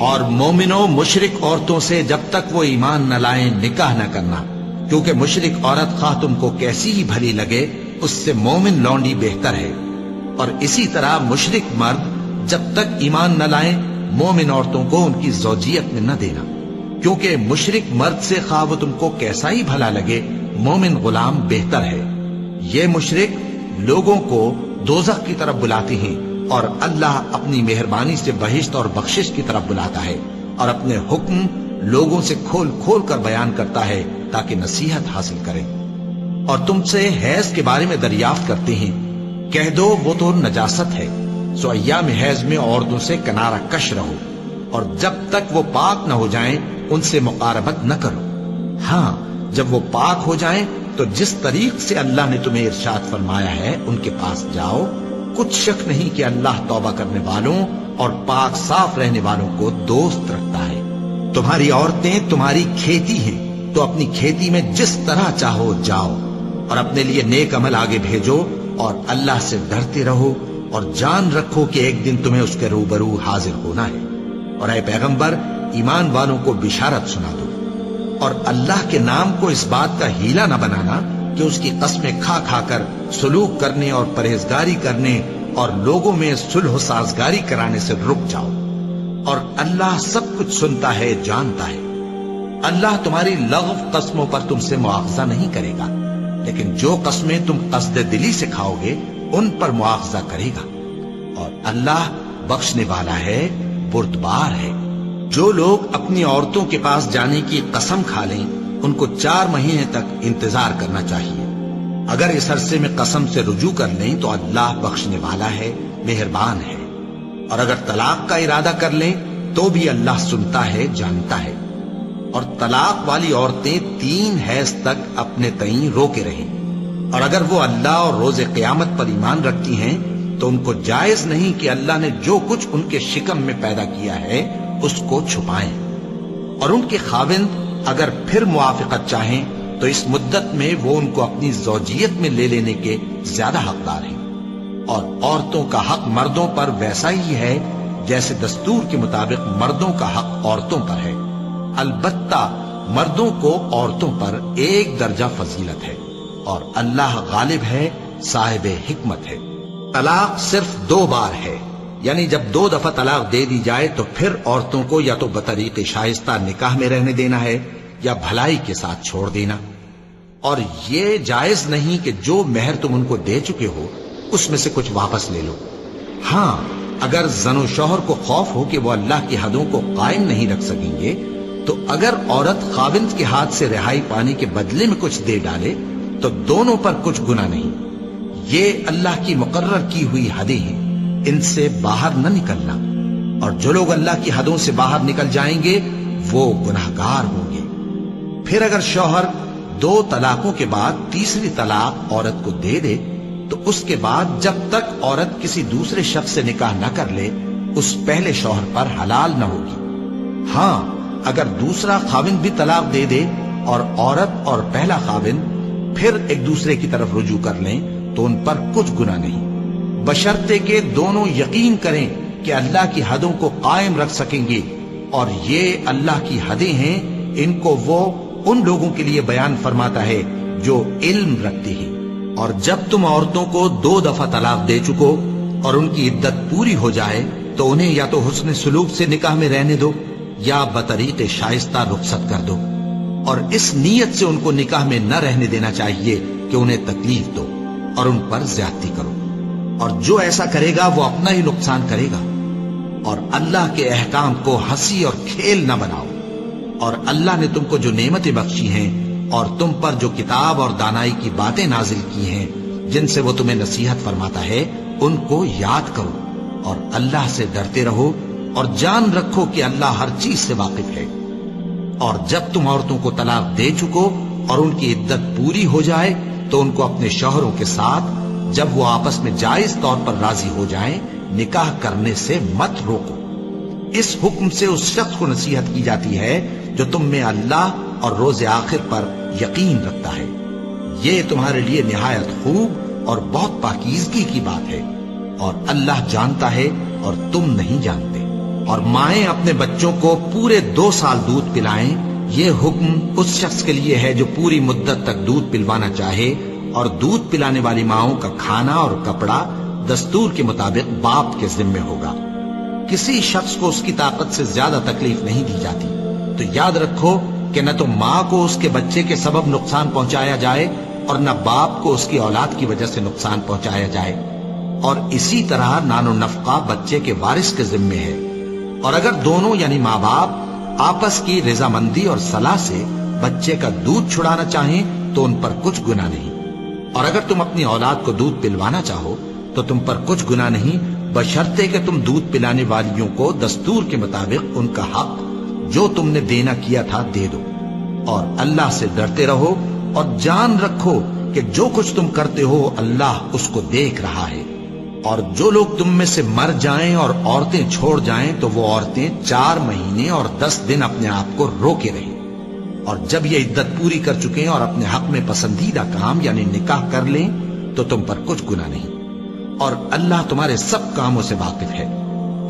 اور مومنوں مشرک عورتوں سے جب تک وہ ایمان نہ لائیں نکاح نہ کرنا، کیونکہ مشرک عورت خواہ تم کو کیسی ہی بھلی لگے اس سے مومن لونڈی بہتر ہے۔ اور اسی طرح مشرک مرد جب تک ایمان نہ لائیں مومن عورتوں کو ان کی زوجیت میں نہ دینا، کیونکہ مشرک مرد سے خواہ وہ تم کو کیسا ہی بھلا لگے مومن غلام بہتر ہے۔ یہ مشرک لوگوں کو دوزخ کی طرف بلاتے ہیں، اور اللہ اپنی مہربانی سے بہشت اور بخشش کی طرف بلاتا ہے، اور اپنے حکم لوگوں سے کھول کھول کر بیان کرتا ہے تاکہ نصیحت حاصل کریں۔ اور تم سے حیض کے بارے میں دریافت کرتے ہیں، کہہ دو وہ تو نجاست ہے، سو ایام حیض میں عورتوں سے کنارہ کش رہو، اور جب تک وہ پاک نہ ہو جائیں ان سے مقاربت نہ کرو۔ ہاں جب وہ پاک ہو جائیں تو جس طریق سے اللہ نے تمہیں ارشاد فرمایا ہے ان کے پاس جاؤ، کچھ شک نہیں کہ اللہ توبہ کرنے والوں اور پاک صاف رہنے والوں کو دوست رکھتا ہے۔ تمہاری عورتیں تمہاری کھیتی ہیں، تو اپنی کھیتی میں جس طرح چاہو جاؤ، اور اپنے لیے نیک عمل آگے بھیجو، اور اللہ سے ڈرتے رہو، اور جان رکھو کہ ایک دن تمہیں اس کے روبرو حاضر ہونا ہے۔ اور اے پیغمبر ایمان والوں کو بشارت سنا دو، اور اللہ کے نام کو اس بات کا ہیلا نہ بنانا کہ اس کی قسمیں کھا کھا کر سلوک کرنے اور پرہیزگاری کرنے اور لوگوں میں صلح و سازگاری کرانے سے رک جاؤ، اور اللہ سب کچھ سنتا ہے، جانتا ہے۔ اللہ تمہاری لغو قسموں پر تم سے مواخذہ نہیں کرے گا، لیکن جو قسمیں تم قصد دلی سے کھاؤ گے ان پر مواخذہ کرے گا، اور اللہ بخشنے والا ہے، بردبار ہے۔ جو لوگ اپنی عورتوں کے پاس جانے کی قسم کھا لیں ان کو 4 مہینے تک انتظار کرنا چاہیے۔ اگر اس عرصے میں قسم سے رجوع کر لیں تو اللہ بخشنے والا ہے، مہربان ہے۔ اور اگر طلاق کا ارادہ کر لیں تو بھی اللہ سنتا ہے، جانتا ہے۔ اور طلاق والی عورتیں 3 حیض تک اپنے تئیں روکے رہیں، اور اگر وہ اللہ اور روز قیامت پر ایمان رکھتی ہیں تو ان کو جائز نہیں کہ اللہ نے جو کچھ ان کے شکم میں پیدا کیا ہے اس کو چھپائیں۔ اور ان کے خاوند اگر پھر موافقت چاہیں تو اس مدت میں وہ ان کو اپنی زوجیت میں لے لینے کے زیادہ حقدار ہیں۔ اور عورتوں کا حق مردوں پر ویسا ہی ہے جیسے دستور کے مطابق مردوں کا حق عورتوں پر ہے، البتہ مردوں کو عورتوں پر 1 درجہ فضیلت ہے، اور اللہ غالب ہے، صاحب حکمت ہے۔ طلاق صرف 2 بار ہے، یعنی جب 2 دفعہ طلاق دے دی جائے تو پھر عورتوں کو یا تو بطریق شائستہ نکاح میں رہنے دینا ہے یا بھلائی کے ساتھ چھوڑ دینا۔ اور یہ جائز نہیں کہ جو مہر تم ان کو دے چکے ہو اس میں سے کچھ واپس لے لو۔ ہاں اگر زن و شوہر کو خوف ہو کہ وہ اللہ کی حدوں کو قائم نہیں رکھ سکیں گے تو اگر عورت خاوند کے ہاتھ سے رہائی پانے کے بدلے میں کچھ دے ڈالے تو دونوں پر کچھ گناہ نہیں۔ یہ اللہ کی مقرر کی ہوئی حدیں ہیں، ان سے باہر نہ نکلنا، اور جو لوگ اللہ کی حدوں سے باہر نکل جائیں گے وہ گناہگار ہوں گے۔ پھر اگر شوہر 2 طلاقوں کے بعد تیسری طلاق عورت کو دے دے تو اس کے بعد جب تک عورت کسی دوسرے شخص سے نکاح نہ کر لے اس پہلے شوہر پر حلال نہ ہوگی۔ ہاں اگر دوسرا خاوند بھی طلاق دے دے اور عورت اور پہلا خاوند پھر ایک دوسرے کی طرف رجوع کر لیں تو ان پر کچھ گناہ نہیں، بشرطے کہ دونوں یقین کریں کہ اللہ کی حدوں کو قائم رکھ سکیں گے، اور یہ اللہ کی حدیں ہیں، ان کو وہ ان لوگوں کے لیے بیان فرماتا ہے جو علم رکھتے ہیں۔ اور جب تم عورتوں کو 2 دفعہ طلاق دے چکو اور ان کی عدت پوری ہو جائے تو انہیں یا تو حسن سلوک سے نکاح میں رہنے دو یا بطریق شائستہ رخصت کر دو، اور اس نیت سے ان کو نکاح میں نہ رہنے دینا چاہیے کہ انہیں تکلیف دو اور ان پر زیادتی کرو، اور جو ایسا کرے گا وہ اپنا ہی نقصان کرے گا۔ اور اللہ کے احکام کو ہنسی اور کھیل نہ بناؤ، اور اللہ نے تم کو جو نعمتیں بخشی ہیں اور تم پر جو کتاب اور دانائی کی باتیں نازل کی ہیں جن سے وہ تمہیں نصیحت فرماتا ہے ان کو یاد کرو اور اللہ سے ڈرتے رہو اور جان رکھو کہ اللہ ہر چیز سے واقف ہے۔ اور جب تم عورتوں کو طلاق دے چکو اور ان کی عدت پوری ہو جائے تو ان کو اپنے شوہروں کے ساتھ جب وہ آپس میں جائز طور پر راضی ہو جائیں نکاح کرنے سے مت روکو۔ اس حکم سے اس شخص کو نصیحت کی جاتی ہے جو تم میں اللہ اور روز آخر پر یقین رکھتا ہے۔ یہ تمہارے لیے نہایت خوب اور بہت پاکیزگی کی بات ہے، اور اللہ جانتا ہے اور تم نہیں جانتے۔ اور مائیں اپنے بچوں کو پورے 2 سال دودھ پلائیں، یہ حکم اس شخص کے لیے ہے جو پوری مدت تک دودھ پلوانا چاہے، اور دودھ پلانے والی ماؤں کا کھانا اور کپڑا دستور کے مطابق باپ کے ذمے ہوگا۔ کسی شخص کو اس کی طاقت سے زیادہ تکلیف نہیں دی جاتی، تو یاد رکھو کہ نہ تو ماں کو اس کے بچے کے سبب نقصان پہنچایا جائے اور نہ باپ کو اس کی اولاد کی وجہ سے نقصان پہنچایا جائے، اور اسی طرح نان و نفقہ بچے کے وارث کے ذمے ہے۔ اور اگر دونوں یعنی ماں باپ آپس کی رضامندی اور صلاح سے بچے کا دودھ چھڑانا چاہیں تو ان پر کچھ گناہ نہیں، اور اگر تم اپنی اولاد کو دودھ پلوانا چاہو تو تم پر کچھ گناہ نہیں، بشرطے کہ تم دودھ پلانے والیوں کو دستور کے مطابق ان کا حق جو تم نے دینا کیا تھا دے دو۔ اور اللہ سے ڈرتے رہو اور جان رکھو کہ جو کچھ تم کرتے ہو اللہ اس کو دیکھ رہا ہے۔ اور جو لوگ تم میں سے مر جائیں اور عورتیں چھوڑ جائیں تو وہ عورتیں 4 مہینے اور 10 دن اپنے آپ کو روکے رہیں، اور جب یہ عدت پوری کر چکیں اور اپنے حق میں پسندیدہ کام یعنی نکاح کر لیں تو تم پر کچھ گناہ نہیں، اور اللہ تمہارے سب کاموں سے واقف ہے۔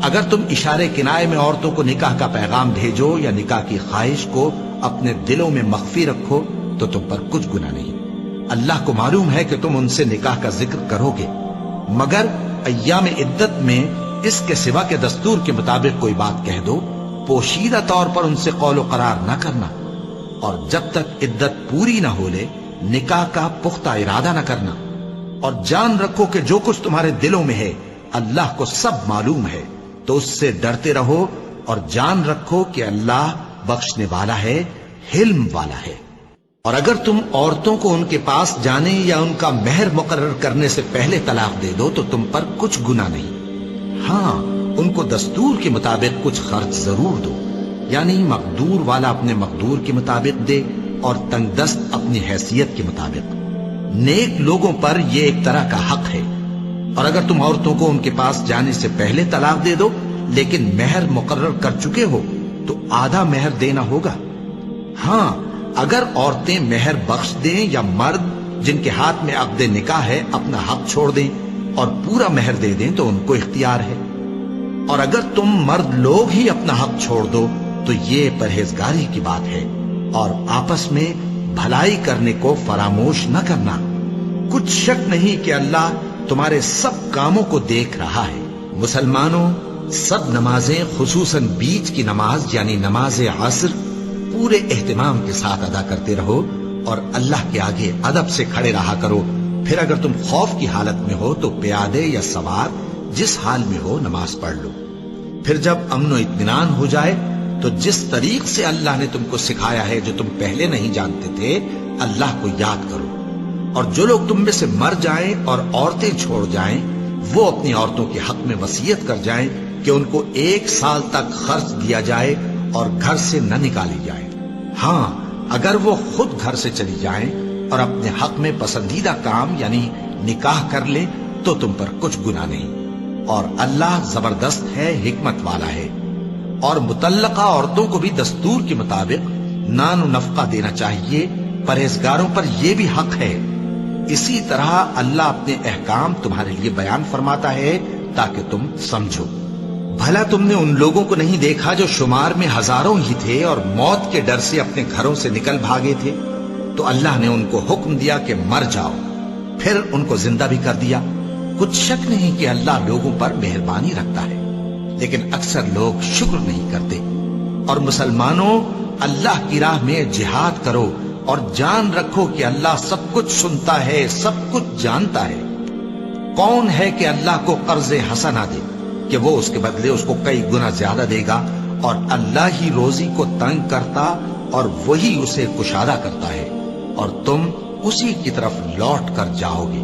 اگر تم اشارے کنائے میں عورتوں کو نکاح کا پیغام بھیجو یا نکاح کی خواہش کو اپنے دلوں میں مخفی رکھو تو تم پر کچھ گناہ نہیں۔ اللہ کو معلوم ہے کہ تم ان سے نکاح کا ذکر کرو گے، مگر ایام عدت میں اس کے سوا کے دستور کے مطابق کوئی بات کہہ دو، پوشیدہ طور پر ان سے قول و قرار نہ کرنا، اور جب تک عدت پوری نہ ہو لے نکاح کا پختہ ارادہ نہ کرنا۔ اور جان رکھو کہ جو کچھ تمہارے دلوں میں ہے اللہ کو سب معلوم ہے، تو اس سے ڈرتے رہو اور جان رکھو کہ اللہ بخشنے والا ہے، حلم والا ہے۔ اور اگر تم عورتوں کو ان کے پاس جانے یا ان کا مہر مقرر کرنے سے پہلے طلاق دے دو تو تم پر کچھ گناہ نہیں، ہاں ان کو دستور کے مطابق کچھ خرچ ضرور دو، یعنی مقدور والا اپنے مقدور کے مطابق دے اور تنگ دست اپنی حیثیت کے مطابق۔ نیک لوگوں پر یہ ایک طرح کا حق ہے۔ اور اگر تم عورتوں کو ان کے پاس جانے سے پہلے طلاق دے دو لیکن مہر مقرر کر چکے ہو تو آدھا مہر دینا ہوگا۔ ہاں اگر عورتیں مہر بخش دیں یا مرد جن کے ہاتھ میں عقد نکاح ہے اپنا حق چھوڑ دیں اور پورا مہر دے دیں تو ان کو اختیار ہے۔ اور اگر تم مرد لوگ ہی اپنا حق چھوڑ دو تو یہ پرہیزگاری کی بات ہے، اور آپس میں بھلائی کرنے کو فراموش نہ کرنا۔ کچھ شک نہیں کہ اللہ تمہارے سب کاموں کو دیکھ رہا ہے۔ مسلمانوں، سب نمازیں خصوصاً بیچ کی نماز یعنی نماز عصر پورے اہتمام کے ساتھ ادا کرتے رہو اور اللہ کے آگے ادب سے کھڑے رہا کرو۔ پھر اگر تم خوف کی حالت میں ہو تو پیادے یا سوار جس حال میں ہو نماز پڑھ لو۔ پھر جب امن و اطمینان ہو جائے تو جس طریق سے اللہ نے تم کو سکھایا ہے جو تم پہلے نہیں جانتے تھے اللہ کو یاد کرو۔ اور جو لوگ تم میں سے مر جائیں اور عورتیں چھوڑ جائیں وہ اپنی عورتوں کے حق میں وصیت کر جائیں کہ ان کو 1 سال تک خرچ دیا جائے اور گھر سے نہ نکالی جائے۔ ہاں اگر وہ خود گھر سے چلی جائیں اور اپنے حق میں پسندیدہ کام یعنی نکاح کر لیں تو تم پر کچھ گناہ نہیں، اور اللہ زبردست ہے، حکمت والا ہے۔ اور مطلقہ عورتوں کو بھی دستور کے مطابق نان و نفقہ دینا چاہیے، پرہیزگاروں پر یہ بھی حق ہے۔ اسی طرح اللہ اپنے احکام تمہارے لیے بیان فرماتا ہے تاکہ تم سمجھو۔ بھلا تم نے ان لوگوں کو نہیں دیکھا جو شمار میں ہزاروں ہی تھے اور موت کے ڈر سے اپنے گھروں سے نکل بھاگے تھے، تو اللہ نے ان کو حکم دیا کہ مر جاؤ، پھر ان کو زندہ بھی کر دیا۔ کچھ شک نہیں کہ اللہ لوگوں پر مہربانی رکھتا ہے، لیکن اکثر لوگ شکر نہیں کرتے۔ اور مسلمانوں، اللہ کی راہ میں جہاد کرو اور جان رکھو کہ اللہ سب کچھ سنتا ہے، سب کچھ جانتا ہے۔ کون ہے کہ اللہ کو قرض حسنہ دے کہ وہ اس کے بدلے اس کو کئی گنا زیادہ دے گا، اور اللہ ہی روزی کو تنگ کرتا اور وہی اسے کشادہ کرتا ہے، اور تم اسی کی طرف لوٹ کر جاؤ گے۔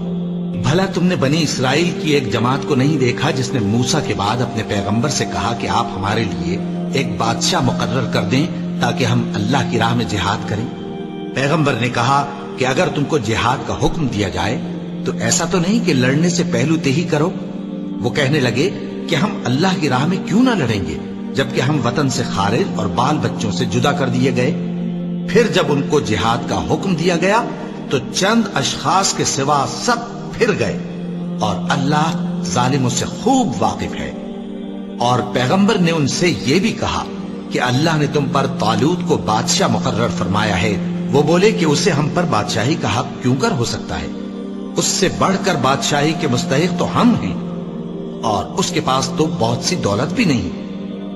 بھلا تم نے بنی اسرائیل کی ایک جماعت کو نہیں دیکھا جس نے موسیٰ کے بعد اپنے پیغمبر سے کہا کہ آپ ہمارے لیے ایک بادشاہ مقرر کر دیں تاکہ ہم اللہ کی راہ میں جہاد کریں؟ پیغمبر نے کہا کہ اگر تم کو جہاد کا حکم دیا جائے تو ایسا تو نہیں کہ لڑنے سے پہلو تہی کرو۔ وہ کہنے لگے کہ ہم اللہ کی راہ میں کیوں نہ لڑیں گے جبکہ ہم وطن سے خارج اور بال بچوں سے جدا کر دیے گئے۔ پھر جب ان کو جہاد کا حکم دیا گیا تو چند اشخاص کے سوا سب پھر گئے، اور اللہ ظالموں سے خوب واقف ہے۔ اور پیغمبر نے ان سے یہ بھی کہا کہ اللہ نے تم پر طالوت کو بادشاہ مقرر فرمایا ہے۔ وہ بولے کہ اسے ہم پر بادشاہی کا حق کیوں کر ہو سکتا ہے؟ اس سے بڑھ کر بادشاہی کے مستحق تو ہم ہیں، اور اس کے پاس تو بہت سی دولت بھی نہیں۔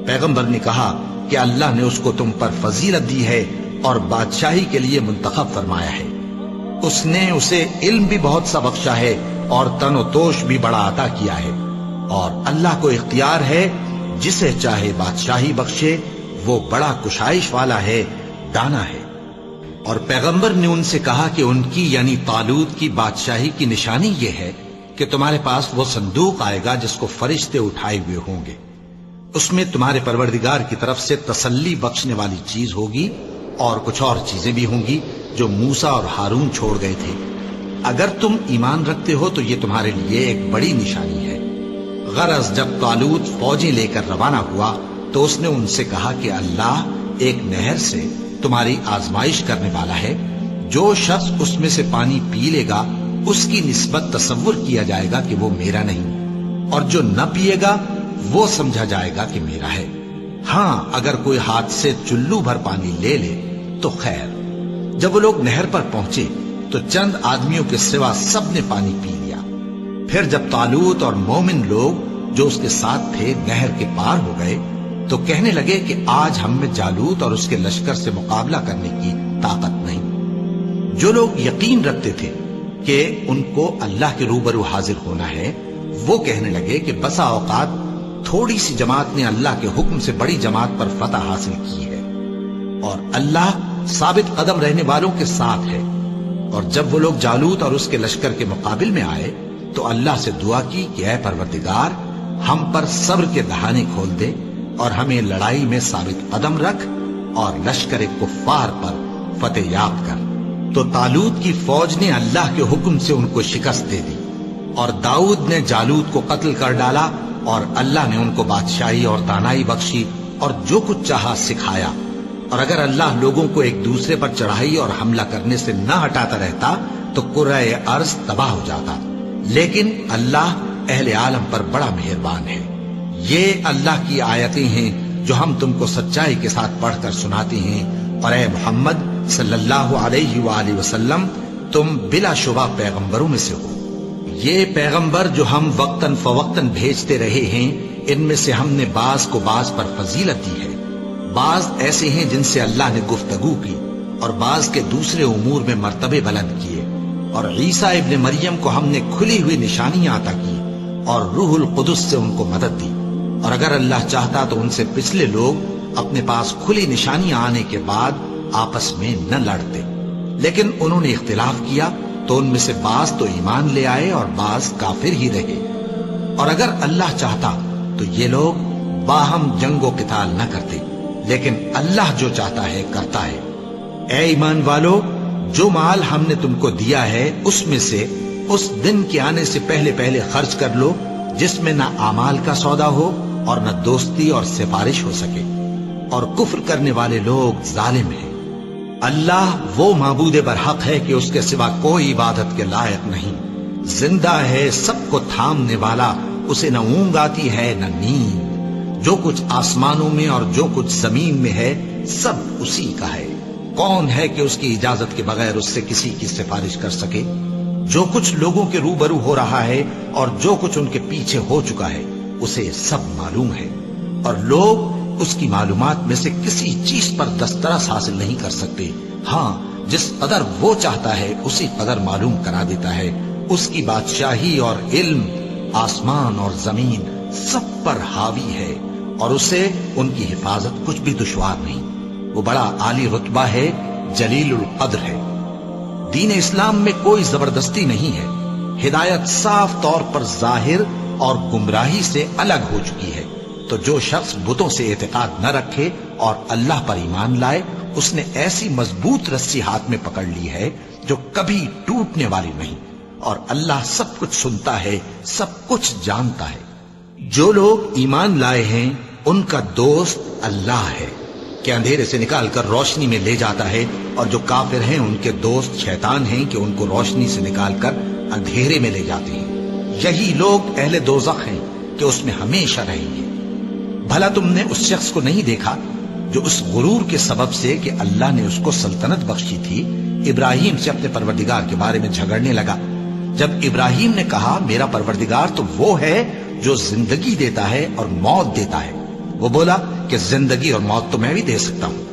پیغمبر نے کہا کہ اللہ نے اس کو تم پر فضیلت دی ہے اور بادشاہی کے لیے منتخب فرمایا ہے۔ اس نے اسے علم بھی بہت سا بخشا ہے اور تن و توش بھی بڑا عطا کیا ہے، اور اللہ کو اختیار ہے جسے چاہے بادشاہی بخشے، وہ بڑا کشائش والا ہے، دانا ہے۔ اور پیغمبر نے ان سے کہا کہ ان کی یعنی طالوت کی بادشاہی کی نشانی یہ ہے کہ تمہارے پاس وہ صندوق آئے گا جس کو فرشتے اٹھائے ہوئے ہوں گے۔ اس میں تمہارے پروردگار کی طرف سے تسلی بخشنے والی چیز ہوگی، اور کچھ اور چیزیں بھی ہوں گی جو موسیٰ اور ہارون چھوڑ گئے تھے۔ اگر تم ایمان رکھتے ہو تو یہ تمہارے لیے ایک بڑی نشانی ہے۔ غرض جب طالوت فوجیں لے کر روانہ ہوا تو اس نے ان سے کہا کہ اللہ ایک نہر سے تمہاری آزمائش کرنے والا ہے، جو شخص اس میں سے پانی پی لے گا اس کی نسبت تصور کیا جائے گا کہ وہ میرا نہیں، اور جو نہ پیے گا وہ سمجھا جائے گا کہ میرا ہے۔ ہاں اگر کوئی ہاتھ سے چلو بھر پانی لے لے تو خیر۔ جب وہ لوگ نہر پر پہنچے تو چند آدمیوں کے سوا سب نے پانی پی لیا۔ پھر جب طالوت اور مومن لوگ جو اس کے ساتھ تھے نہر کے پار ہو گئے تو کہنے لگے کہ آج ہم میں جالوت اور اس کے لشکر سے مقابلہ کرنے کی طاقت نہیں۔ جو لوگ یقین رکھتے تھے کہ ان کو اللہ کے روبرو حاضر ہونا ہے، وہ کہنے لگے کہ بسا اوقات تھوڑی سی جماعت نے اللہ کے حکم سے بڑی جماعت پر فتح حاصل کی ہے، اور اللہ ثابت قدم رہنے والوں کے ساتھ ہے۔ اور جب وہ لوگ جالوت اور اس کے لشکر کے مقابل میں آئے تو اللہ سے دعا کی کہ اے پروردگار، ہم پر صبر کے دہانے کھول دے اور ہمیں لڑائی میں ثابت قدم رکھ اور لشکر کفار پر فتح یاب کر۔ تو طالوت کی فوج نے اللہ کے حکم سے ان کو شکست دے دی، اور داؤد نے جالوت کو قتل کر ڈالا، اور اللہ نے ان کو بادشاہی اور دانائی بخشی اور جو کچھ چاہا سکھایا۔ اور اگر اللہ لوگوں کو ایک دوسرے پر چڑھائی اور حملہ کرنے سے نہ ہٹاتا رہتا تو کرۂ ارض تباہ ہو جاتا، لیکن اللہ اہل عالم پر بڑا مہربان ہے۔ یہ اللہ کی آیتیں ہیں جو ہم تم کو سچائی کے ساتھ پڑھ کر سناتے ہیں، اور اے محمد صلی اللہ علیہ وآلہ وسلم تم بلا شبہ پیغمبروں میں سے ہو۔ یہ پیغمبر جو ہم وقتاً فوقتاً بھیجتے رہے ہیں، ان میں سے ہم نے بعض کو بعض پر فضیلت دی ہے۔ بعض ایسے ہیں جن سے اللہ نے گفتگو کی، اور بعض کے دوسرے امور میں مرتبے بلند کیے۔ اور عیسیٰ ابن مریم کو ہم نے کھلی ہوئی نشانیاں عطا کی اور روح القدس سے ان کو مدد دی، اور اگر اللہ چاہتا تو ان سے پچھلے لوگ اپنے پاس کھلی نشانیاں آنے کے بعد آپس میں نہ لڑتے، لیکن انہوں نے اختلاف کیا تو ان میں سے بعض تو ایمان لے آئے اور بعض کافر ہی رہے۔ اور اگر اللہ چاہتا تو یہ لوگ باہم جنگ و قتال نہ کرتے، لیکن اللہ جو چاہتا ہے کرتا ہے۔ اے ایمان والو، جو مال ہم نے تم کو دیا ہے اس میں سے اس دن کے آنے سے پہلے پہلے خرچ کر لو جس میں نہ اعمال کا سودا ہو اور نہ دوستی اور سفارش ہو سکے، اور کفر کرنے والے لوگ ظالم ہیں۔ اللہ وہ معبود برحق ہے کہ اس کے سوا کوئی عبادت کے لائق نہیں، زندہ ہے، سب کو تھامنے والا، اسے نہ اونگ آتی ہے نہ نیند۔ جو کچھ آسمانوں میں اور جو کچھ زمین میں ہے سب اسی کا ہے۔ کون ہے کہ اس کی اجازت کے بغیر اس سے کسی کی سفارش کر سکے؟ جو کچھ لوگوں کے روبرو ہو رہا ہے اور جو کچھ ان کے پیچھے ہو چکا ہے اسے سب معلوم ہے، اور لوگ اس کی معلومات میں سے کسی چیز پر دسترس حاصل نہیں کر سکتے۔ ہاں جس قدر وہ چاہتا ہے اسی قدر معلوم کرا دیتا ہے۔ اس کی بادشاہی اور علم آسمان اور زمین سب پر حاوی ہے، اور اسے ان کی حفاظت کچھ بھی دشوار نہیں. وہ بڑا عالی رتبہ ہے، جلیل القدر ہے. دین اسلام میں کوئی زبردستی نہیں ہے. ہدایت صاف طور پر ظاہر اور گمراہی سے الگ ہو چکی ہے. تو جو شخص بتوں سے اعتقاد نہ رکھے اور اللہ پر ایمان لائے، اس نے ایسی مضبوط رسی ہاتھ میں پکڑ لی ہے جو کبھی ٹوٹنے والی نہیں. اور اللہ سب کچھ سنتا ہے، سب کچھ جانتا ہے. جو لوگ ایمان لائے ہیں ان کا دوست اللہ ہے کہ اندھیرے سے نکال کر روشنی میں لے جاتا ہے، اور جو کافر ہیں ان کے دوست شیطان ہیں کہ ان کو روشنی سے نکال کر اندھیرے میں لے جاتے ہیں. یہی لوگ اہل دوزخ ہیں کہ اس میں ہمیشہ رہیں گے. بھلا تم نے اس شخص کو نہیں دیکھا جو اس غرور کے سبب سے کہ اللہ نے اس کو سلطنت بخشی تھی، ابراہیم سے اپنے پروردگار کے بارے میں جھگڑنے لگا؟ جب ابراہیم نے کہا میرا پروردگار تو وہ ہے جو زندگی دیتا ہے اور موت دیتا ہے، وہ بولا کہ زندگی اور موت تو میں بھی دے سکتا ہوں.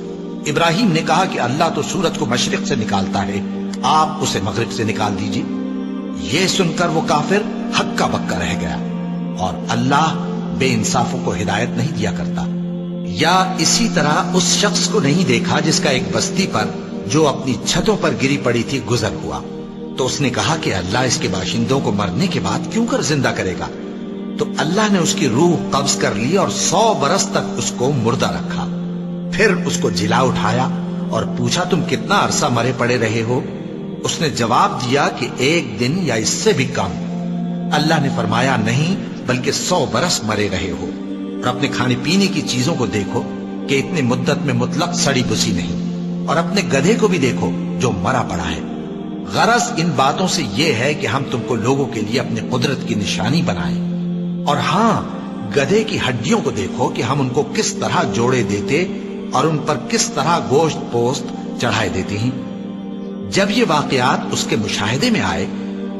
ابراہیم نے کہا کہ اللہ تو سورج کو مشرق سے نکالتا ہے، آپ اسے مغرب سے نکال دیجیے. یہ سن کر وہ کافر ہکا بکا رہ گیا. اور اللہ بے انصافوں کو ہدایت نہیں دیا کرتا. یا اسی طرح اس شخص کو نہیں دیکھا جس کا ایک بستی پر جو اپنی چھتوں پر گری پڑی تھی گزر ہوا، تو اس نے کہا کہ اللہ اس کے باشندوں کو مرنے کے بعد کیوں کر زندہ کرے گا؟ تو اللہ نے اس کی روح قبض کر لی اور 100 برس تک اس کو مردہ رکھا. پھر اس کو جلا اٹھایا اور پوچھا تم کتنا عرصہ مرے پڑے رہے ہو؟ اس نے جواب دیا کہ 1 دن یا اس سے بھی کم. اللہ نے فرمایا نہیں بلکہ 100 برس مرے رہے ہو. اور اپنے کھانے پینے کی چیزوں کو دیکھو کہ اتنی مدت میں مطلق سڑی بسی نہیں. اور اپنے گدھے کو بھی دیکھو جو مرا پڑا ہے. غرض ان باتوں سے یہ ہے کہ ہم تم کو لوگوں کے لیے اپنی قدرت کی نشانی بنائیں. اور ہاں، گدھے کی ہڈیوں کو دیکھو کہ ہم ان کو کس طرح جوڑے دیتے اور ان پر کس طرح گوشت پوست چڑھائے دیتے ہیں. جب یہ واقعات اس کے مشاہدے میں آئے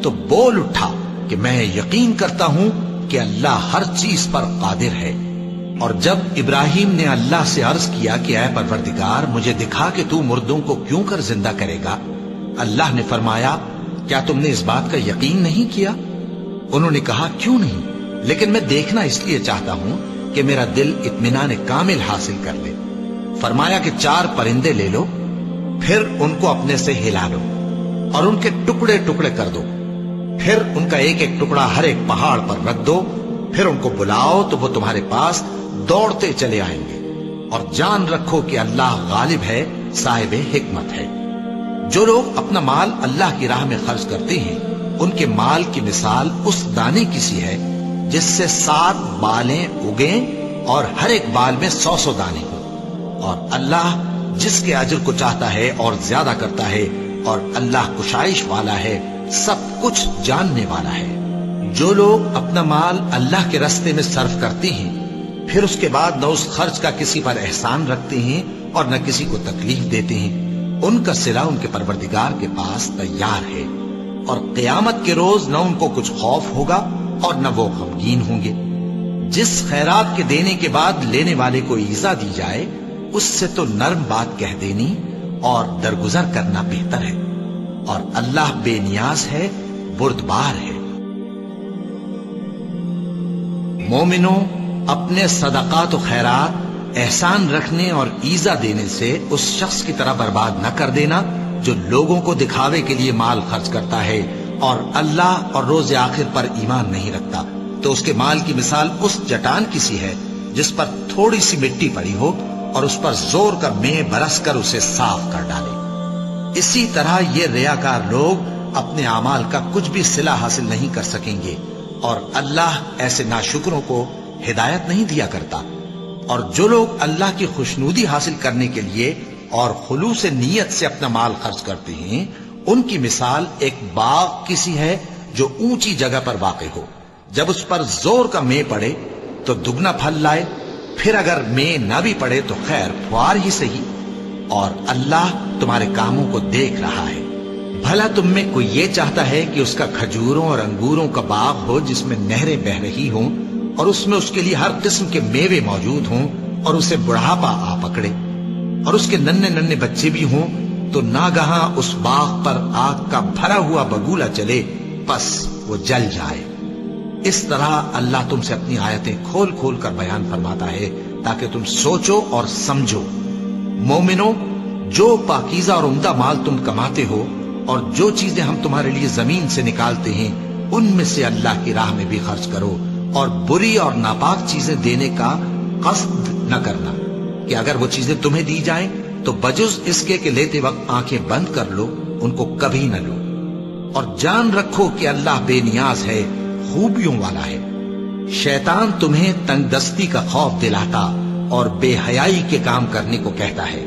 تو بول اٹھا کہ میں یقین کرتا ہوں کہ اللہ ہر چیز پر قادر ہے. اور جب ابراہیم نے اللہ سے عرض کیا کہ اے پروردگار مجھے دکھا کہ تو مردوں کو کیوں کر زندہ کرے گا، اللہ نے فرمایا کیا تم نے اس بات کا یقین نہیں کیا؟ انہوں نے کہا کیوں نہیں، لیکن میں دیکھنا اس لیے چاہتا ہوں کہ میرا دل اطمینان کامل حاصل کر لے. فرمایا کہ 4 پرندے لے لو، پھر ان کو اپنے سے ہلا لو اور ان کے ٹکڑے ٹکڑے کر دو. پھر ان کا ایک ایک ٹکڑا ہر ایک پہاڑ پر رکھ دو. پھر ان کو بلاؤ تو وہ تمہارے پاس دوڑتے چلے آئیں گے. اور جان رکھو کہ اللہ غالب ہے، صاحب حکمت ہے. جو لوگ اپنا مال اللہ کی راہ میں خرچ کرتے ہیں ان کے مال کی مثال اس دانے کی سی ہے جس سے 7 بالیں اگیں اور ہر ایک بال میں 100 دانے ہوں. اور اللہ جس کے اجر کو چاہتا ہے اور زیادہ کرتا ہے، اور اللہ کشائش والا ہے، سب کچھ جاننے والا ہے. جو لوگ اپنا مال اللہ کے راستے میں صرف کرتے ہیں پھر اس کے بعد نہ اس خرچ کا کسی پر احسان رکھتے ہیں اور نہ کسی کو تکلیف دیتے ہیں، ان کا صلہ ان کے پروردگار کے پاس تیار ہے. اور قیامت کے روز نہ ان کو کچھ خوف ہوگا اور نہ وہ غمگین ہوں گے. جس خیرات کے دینے کے بعد لینے والے کو ایذا دی جائے اس سے تو نرم بات کہہ دینی اور درگزر کرنا بہتر ہے. اور اللہ بے نیاز ہے، بردبار ہے. مومنوں، اپنے صدقات و خیرات احسان رکھنے اور ایذا دینے سے اس شخص کی طرح برباد نہ کر دینا جو لوگوں کو دکھاوے کے لیے مال خرچ کرتا ہے اور اللہ اور روز آخر پر ایمان نہیں رکھتا. تو اس کے مال کی مثال اس چٹان کی سی ہے جس پر تھوڑی سی مٹی پڑی ہو اور اس پر زور کا مے برس کر اسے صاف کر ڈالے. اسی طرح یہ ریاکار لوگ اپنے اعمال کا کچھ بھی صلہ حاصل نہیں کر سکیں گے اور اللہ ایسے ناشکروں کو ہدایت نہیں دیا کرتا. اور جو لوگ اللہ کی خوشنودی حاصل کرنے کے لیے اور خلوص نیت سے اپنا مال خرچ کرتے ہیں ان کی مثال ایک باغ کی سی ہے جو اونچی جگہ پر واقع ہو. جب اس پر زور کا مے پڑے تو دگنا پھل لائے، پھر اگر مے نہ بھی پڑے تو خیر فوار ہی صحیح. اور اللہ تمہارے کاموں کو دیکھ رہا ہے. بھلا تم میں کوئی یہ چاہتا ہے کہ اس کا کھجوروں اور انگوروں کا باغ ہو جس میں نہریں بہ رہی ہوں اور اس میں اس کے لیے ہر قسم کے میوے موجود ہوں اور اسے بڑھاپا آ پکڑے اور اس کے ننھے ننھے بچے بھی ہوں تو ناگہاں اس باغ پر آگ کا بھرا ہوا بگولا چلے، پس وہ جل جائے؟ اس طرح اللہ تم سے اپنی آیتیں کھول کھول کر بیان فرماتا ہے تاکہ تم سوچو اور سمجھو۔ مومنو، جو پاکیزہ اور عمدہ مال تم کماتے ہو اور جو چیزیں ہم تمہارے لیے زمین سے نکالتے ہیں ان میں سے اللہ کی راہ میں بھی خرچ کرو، اور بری اور ناپاک چیزیں دینے کا قصد نہ کرنا کہ اگر وہ چیزیں تمہیں دی جائیں تو بجز اس کے کہ لیتے وقت آنکھیں بند کر لو، ان کو کبھی نہ لو، اور جان رکھو کہ اللہ بے نیاز ہے، خوبیوں والا ہے۔ شیطان تمہیں تنگ دستی کا خوف دلاتا اور بے حیائی کے کام کرنے کو کہتا ہے،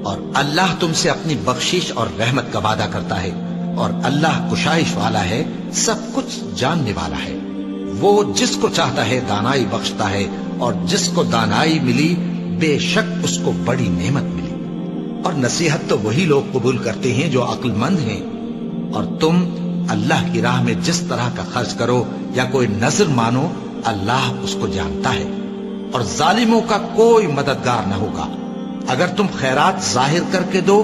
اور اللہ تم سے اپنی بخشش اور رحمت کا وعدہ کرتا ہے، اور اللہ کشائش والا ہے، سب کچھ جاننے والا ہے۔ وہ جس کو چاہتا ہے دانائی بخشتا ہے، اور جس کو دانائی ملی بے شک اس کو بڑی نعمت ملی۔ اور نصیحت تو وہی لوگ قبول کرتے ہیں جو عقل مند ہیں، اور تم اللہ کی راہ میں جس طرح کا خرچ کرو یا کوئی نذر مانو، اللہ اس کو جانتا ہے، اور ظالموں کا کوئی مددگار نہ ہوگا۔ اگر تم خیرات ظاہر کر کے دو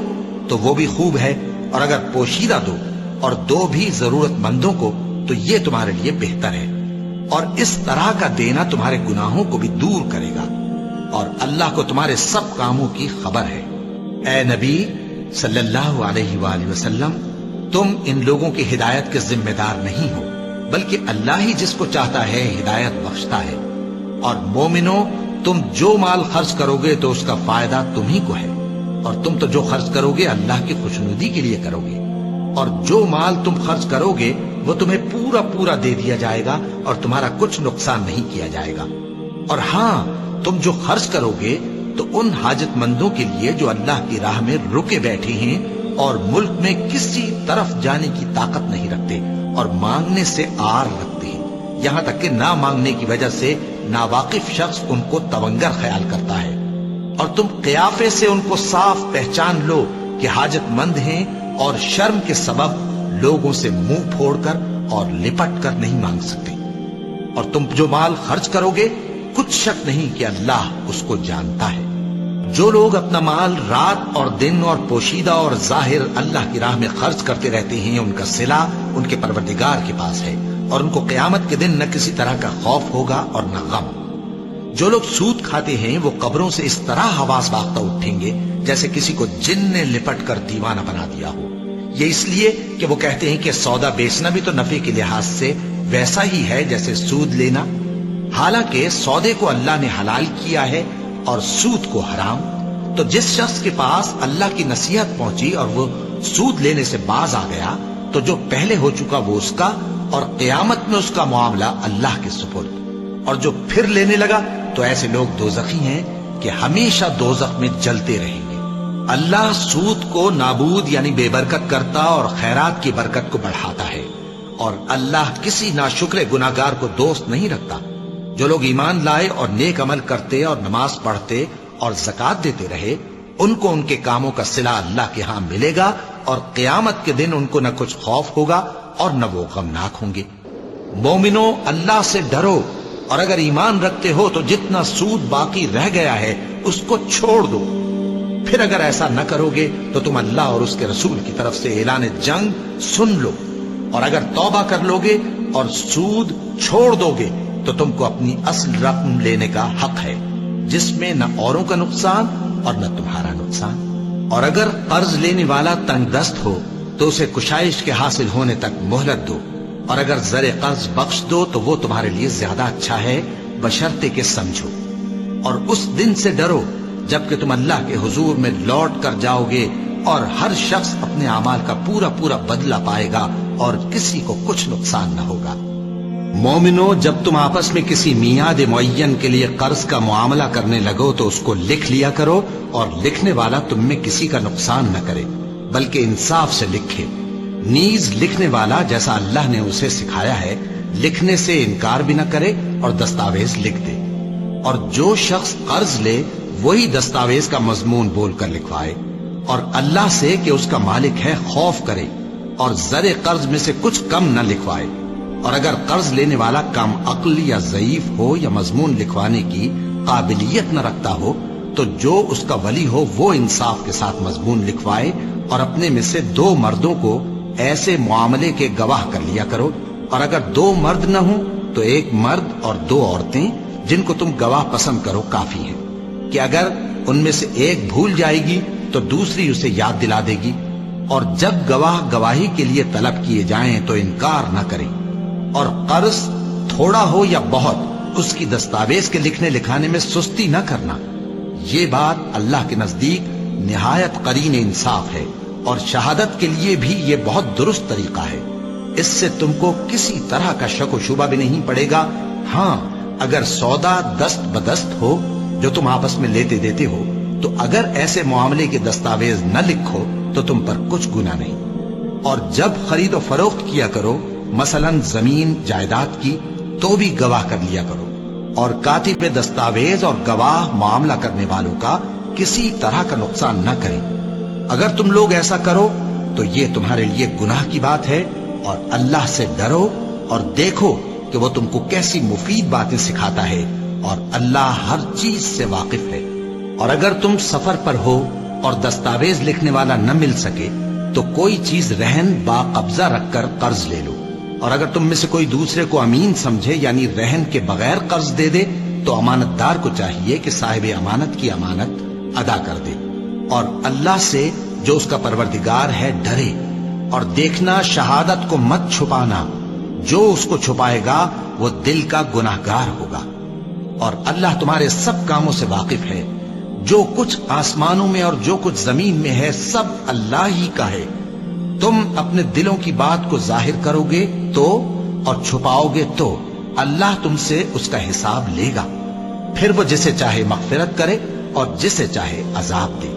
تو وہ بھی خوب ہے، اور اگر پوشیدہ دو اور دو بھی ضرورت مندوں کو تو یہ تمہارے لیے بہتر ہے، اور اس طرح کا دینا تمہارے گناہوں کو بھی دور کرے گا، اور اللہ کو تمہارے سب کاموں کی خبر ہے۔ اے نبی صلی اللہ علیہ وآلہ وسلم، تم ان لوگوں کی ہدایت کے ذمہ دار نہیں ہو، بلکہ اللہ ہی جس کو چاہتا ہے ہدایت بخشتا ہے۔ اور مومنو، تم جو مال خرچ کرو گے تو اس کا فائدہ تمہیں کو ہے، اور تم تو جو خرچ کرو گے اللہ کی خوشنودی کے لیے کرو گے، اور جو مال تم خرچ کرو گے وہ تمہیں پورا پورا دے دیا جائے گا، اور تمہارا کچھ نقصان نہیں کیا جائے گا۔ اور ہاں، تم جو خرچ کرو گے تو ان حاجت مندوں کے لیے جو اللہ کی راہ میں رکے بیٹھے ہیں اور ملک میں کسی طرف جانے کی طاقت نہیں رکھتے اور مانگنے سے آر رکھتے ہیں، یہاں تک کہ نہ مانگنے کی وجہ سے ناواقف شخص ان کو تونگر خیال کرتا ہے، اور تم قیافے سے ان کو صاف پہچان لو کہ حاجت مند ہیں، اور شرم کے سبب لوگوں سے منہ پھوڑ کر اور لپٹ کر نہیں مانگ سکتے۔ اور تم جو مال خرچ کرو گے کچھ شک نہیں کہ اللہ اس کو جانتا ہے۔ جو لوگ اپنا مال رات اور دن اور پوشیدہ اور ظاہر اللہ کی راہ میں خرچ کرتے رہتے ہیں، ان کا صلہ ان کے پروردگار کے پاس ہے، اور ان کو قیامت کے دن نہ کسی طرح کا خوف ہوگا اور نہ غم۔ جو لوگ سود کھاتے ہیں وہ قبروں سے اس طرح حواس باختہ اٹھیں گے جیسے کسی کو جن نے لپٹ کر دیوانہ بنا دیا ہو، یہ اس لیے کہ وہ کہتے ہیں کہ سودا بیچنا بھی تو نفع کے لحاظ سے ویسا ہی ہے جیسے سود لینا، حالانکہ سودے کو اللہ نے حلال کیا ہے اور سود کو حرام۔ تو جس شخص کے پاس اللہ کی نصیحت پہنچی اور وہ سود لینے سے باز آ گیا تو جو پہلے ہو چکا وہ اس کا، اور قیامت میں اس کا معاملہ اللہ کے سپرد۔ اور جو پھر لینے لگا تو ایسے لوگ دوزخی ہیں کہ ہمیشہ دوزخ میں جلتے رہیں گے۔ اللہ سود کو نابود یعنی بے برکت کرتا اور خیرات کی برکت کو بڑھاتا ہے، اور اللہ کسی ناشکر گناہگار کو دوست نہیں رکھتا۔ جو لوگ ایمان لائے اور نیک عمل کرتے اور نماز پڑھتے اور زکوٰۃ دیتے رہے، ان کو ان کے کاموں کا صلہ اللہ کے ہاں ملے گا، اور قیامت کے دن ان کو نہ کچھ خوف ہوگا اور نہ وہ غمناک ہوں گے۔ مومنو، اللہ سے ڈرو، اور اگر ایمان رکھتے ہو تو جتنا سود باقی رہ گیا ہے اس کو چھوڑ دو۔ پھر اگر ایسا نہ کرو گے تو تم اللہ اور اس کے رسول کی طرف سے اعلان جنگ سن لو، اور اگر توبہ کر لو گے اور سود چھوڑ دو گے تو تم کو اپنی اصل رقم لینے کا حق ہے، جس میں نہ اوروں کا نقصان اور نہ تمہارا نقصان۔ اور اگر قرض لینے والا تنگ دست ہو تو اسے کشائش کے حاصل ہونے تک مہلت دو، اور اگر زر قرض بخش دو تو وہ تمہارے لیے زیادہ اچھا ہے، بشرطے کہ سمجھو۔ اور اس دن سے ڈرو جبکہ تم اللہ کے حضور میں لوٹ کر جاؤ گے، اور ہر شخص اپنے اعمال کا پورا پورا بدلہ پائے گا، اور کسی کو کچھ نقصان نہ ہوگا۔ مومنو، جب تم آپس میں کسی میعاد معین کے لیے قرض کا معاملہ کرنے لگو تو اس کو لکھ لیا کرو، اور لکھنے والا تم میں کسی کا نقصان نہ کرے بلکہ انصاف سے لکھے۔ نیز لکھنے والا جیسا اللہ نے اسے سکھایا ہے لکھنے سے انکار بھی نہ کرے اور دستاویز لکھ دے، اور جو شخص قرض لے وہی دستاویز کا مضمون بول کر لکھوائے، اور اللہ سے کہ اس کا مالک ہے خوف کرے، اور زر قرض میں سے کچھ کم نہ لکھوائے۔ اور اگر قرض لینے والا کم عقل یا ضعیف ہو یا مضمون لکھوانے کی قابلیت نہ رکھتا ہو تو جو اس کا ولی ہو وہ انصاف کے ساتھ مضمون لکھوائے، اور اپنے میں سے 2 مردوں کو ایسے معاملے کے گواہ کر لیا کرو، اور اگر 2 مرد نہ ہوں تو ایک مرد اور 2 عورتیں جن کو تم گواہ پسند کرو کافی ہیں، کہ اگر ان میں سے ایک بھول جائے گی تو دوسری اسے یاد دلا دے گی، اور جب گواہ گواہی کے لیے طلب کیے جائیں تو انکار نہ کریں، اور قرض تھوڑا ہو یا بہت اس کی دستاویز کے لکھنے لکھانے میں سستی نہ کرنا۔ یہ بات اللہ کے نزدیک نہایت قرین انصاف ہے، اور شہادت کے لیے بھی یہ بہت درست طریقہ ہے۔ اس سے تم کو کسی طرح کا شک و شبہ بھی نہیں پڑے گا۔ ہاں، اگر سودا دست بدست ہو جو تم آپس میں لیتے دیتے ہو، تو اگر ایسے معاملے کے دستاویز نہ لکھو تو تم پر کچھ گناہ نہیں۔ اور جب خرید و فروخت کیا کرو، مثلا زمین جائیداد کی، تو بھی گواہ کر لیا کرو، اور کاتب دستاویز اور گواہ معاملہ کرنے والوں کا کسی طرح کا نقصان نہ کریں۔ اگر تم لوگ ایسا کرو تو یہ تمہارے لیے گناہ کی بات ہے، اور اللہ سے ڈرو اور دیکھو کہ وہ تم کو کیسی مفید باتیں سکھاتا ہے، اور اللہ ہر چیز سے واقف ہے۔ اور اگر تم سفر پر ہو اور دستاویز لکھنے والا نہ مل سکے تو کوئی چیز رہن با قبضہ رکھ کر قرض لے لو، اور اگر تم میں سے کوئی دوسرے کو امین سمجھے یعنی رہن کے بغیر قرض دے دے تو امانت دار کو چاہیے کہ صاحب امانت کی امانت ادا کر دے، اور اللہ سے جو اس کا پروردگار ہے ڈرے، اور دیکھنا شہادت کو مت چھپانا، جو اس کو چھپائے گا وہ دل کا گناہگار ہوگا۔ اور اللہ تمہارے سب کاموں سے واقف ہے، جو کچھ آسمانوں میں اور جو کچھ زمین میں ہے سب اللہ ہی کا ہے۔ تم اپنے دلوں کی بات کو ظاہر کرو گے تو اور چھپاؤ گے تو اللہ تم سے اس کا حساب لے گا، پھر وہ جسے چاہے مغفرت کرے اور جسے چاہے عذاب دے،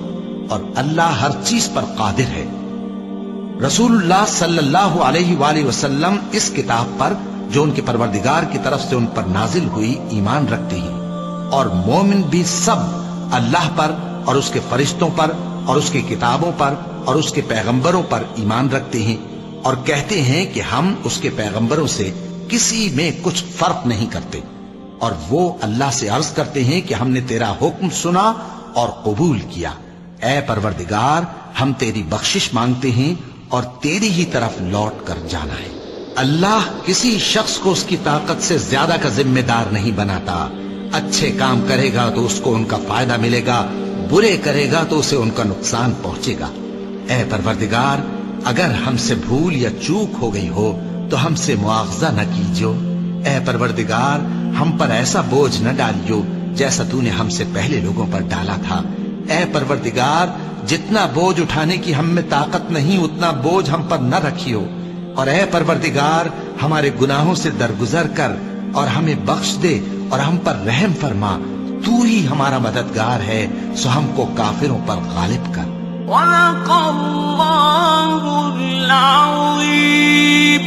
اور اللہ ہر چیز پر قادر ہے۔ رسول اللہ صلی اللہ علیہ وآلہ وسلم اس کتاب پر جو ان کے پروردگار کی طرف سے ان پر نازل ہوئی ایمان رکھتے ہیں، اور مومن بھی سب اللہ پر اور اس کے فرشتوں پر اور اس کی کتابوں پر اور اس کے پیغمبروں پر ایمان رکھتے ہیں، اور کہتے ہیں کہ ہم اس کے پیغمبروں سے کسی میں کچھ فرق نہیں کرتے، اور وہ اللہ سے عرض کرتے ہیں کہ ہم نے تیرا حکم سنا اور قبول کیا۔ اے پروردگار، ہم تیری بخشش مانگتے ہیں اور تیری ہی طرف لوٹ کر جانا ہے۔ اللہ کسی شخص کو اس کی طاقت سے زیادہ کا ذمہ دار نہیں بناتا۔ اچھے کام کرے گا تو اس کو ان کا فائدہ ملے گا، برے کرے گا تو اسے ان کا نقصان پہنچے گا۔ اے پروردگار، اگر ہم سے بھول یا چوک ہو گئی ہو تو ہم سے مواخذہ نہ کیجو۔ اے پروردگار، ہم پر ایسا بوجھ نہ ڈالیو جیسا تو نے ہم سے پہلے لوگوں پر ڈالا تھا۔ اے پروردگار، جتنا بوجھ اٹھانے کی ہم میں طاقت نہیں اتنا بوجھ ہم پر نہ رکھیو، اور اے پروردگار ہمارے گناہوں سے درگزر کر اور ہمیں بخش دے اور ہم پر رحم فرما، تو ہی ہمارا مددگار ہے، سو ہم کو کافروں پر غالب کر۔ وَلَقَ اللَّهُ الْعَظِيمُ۔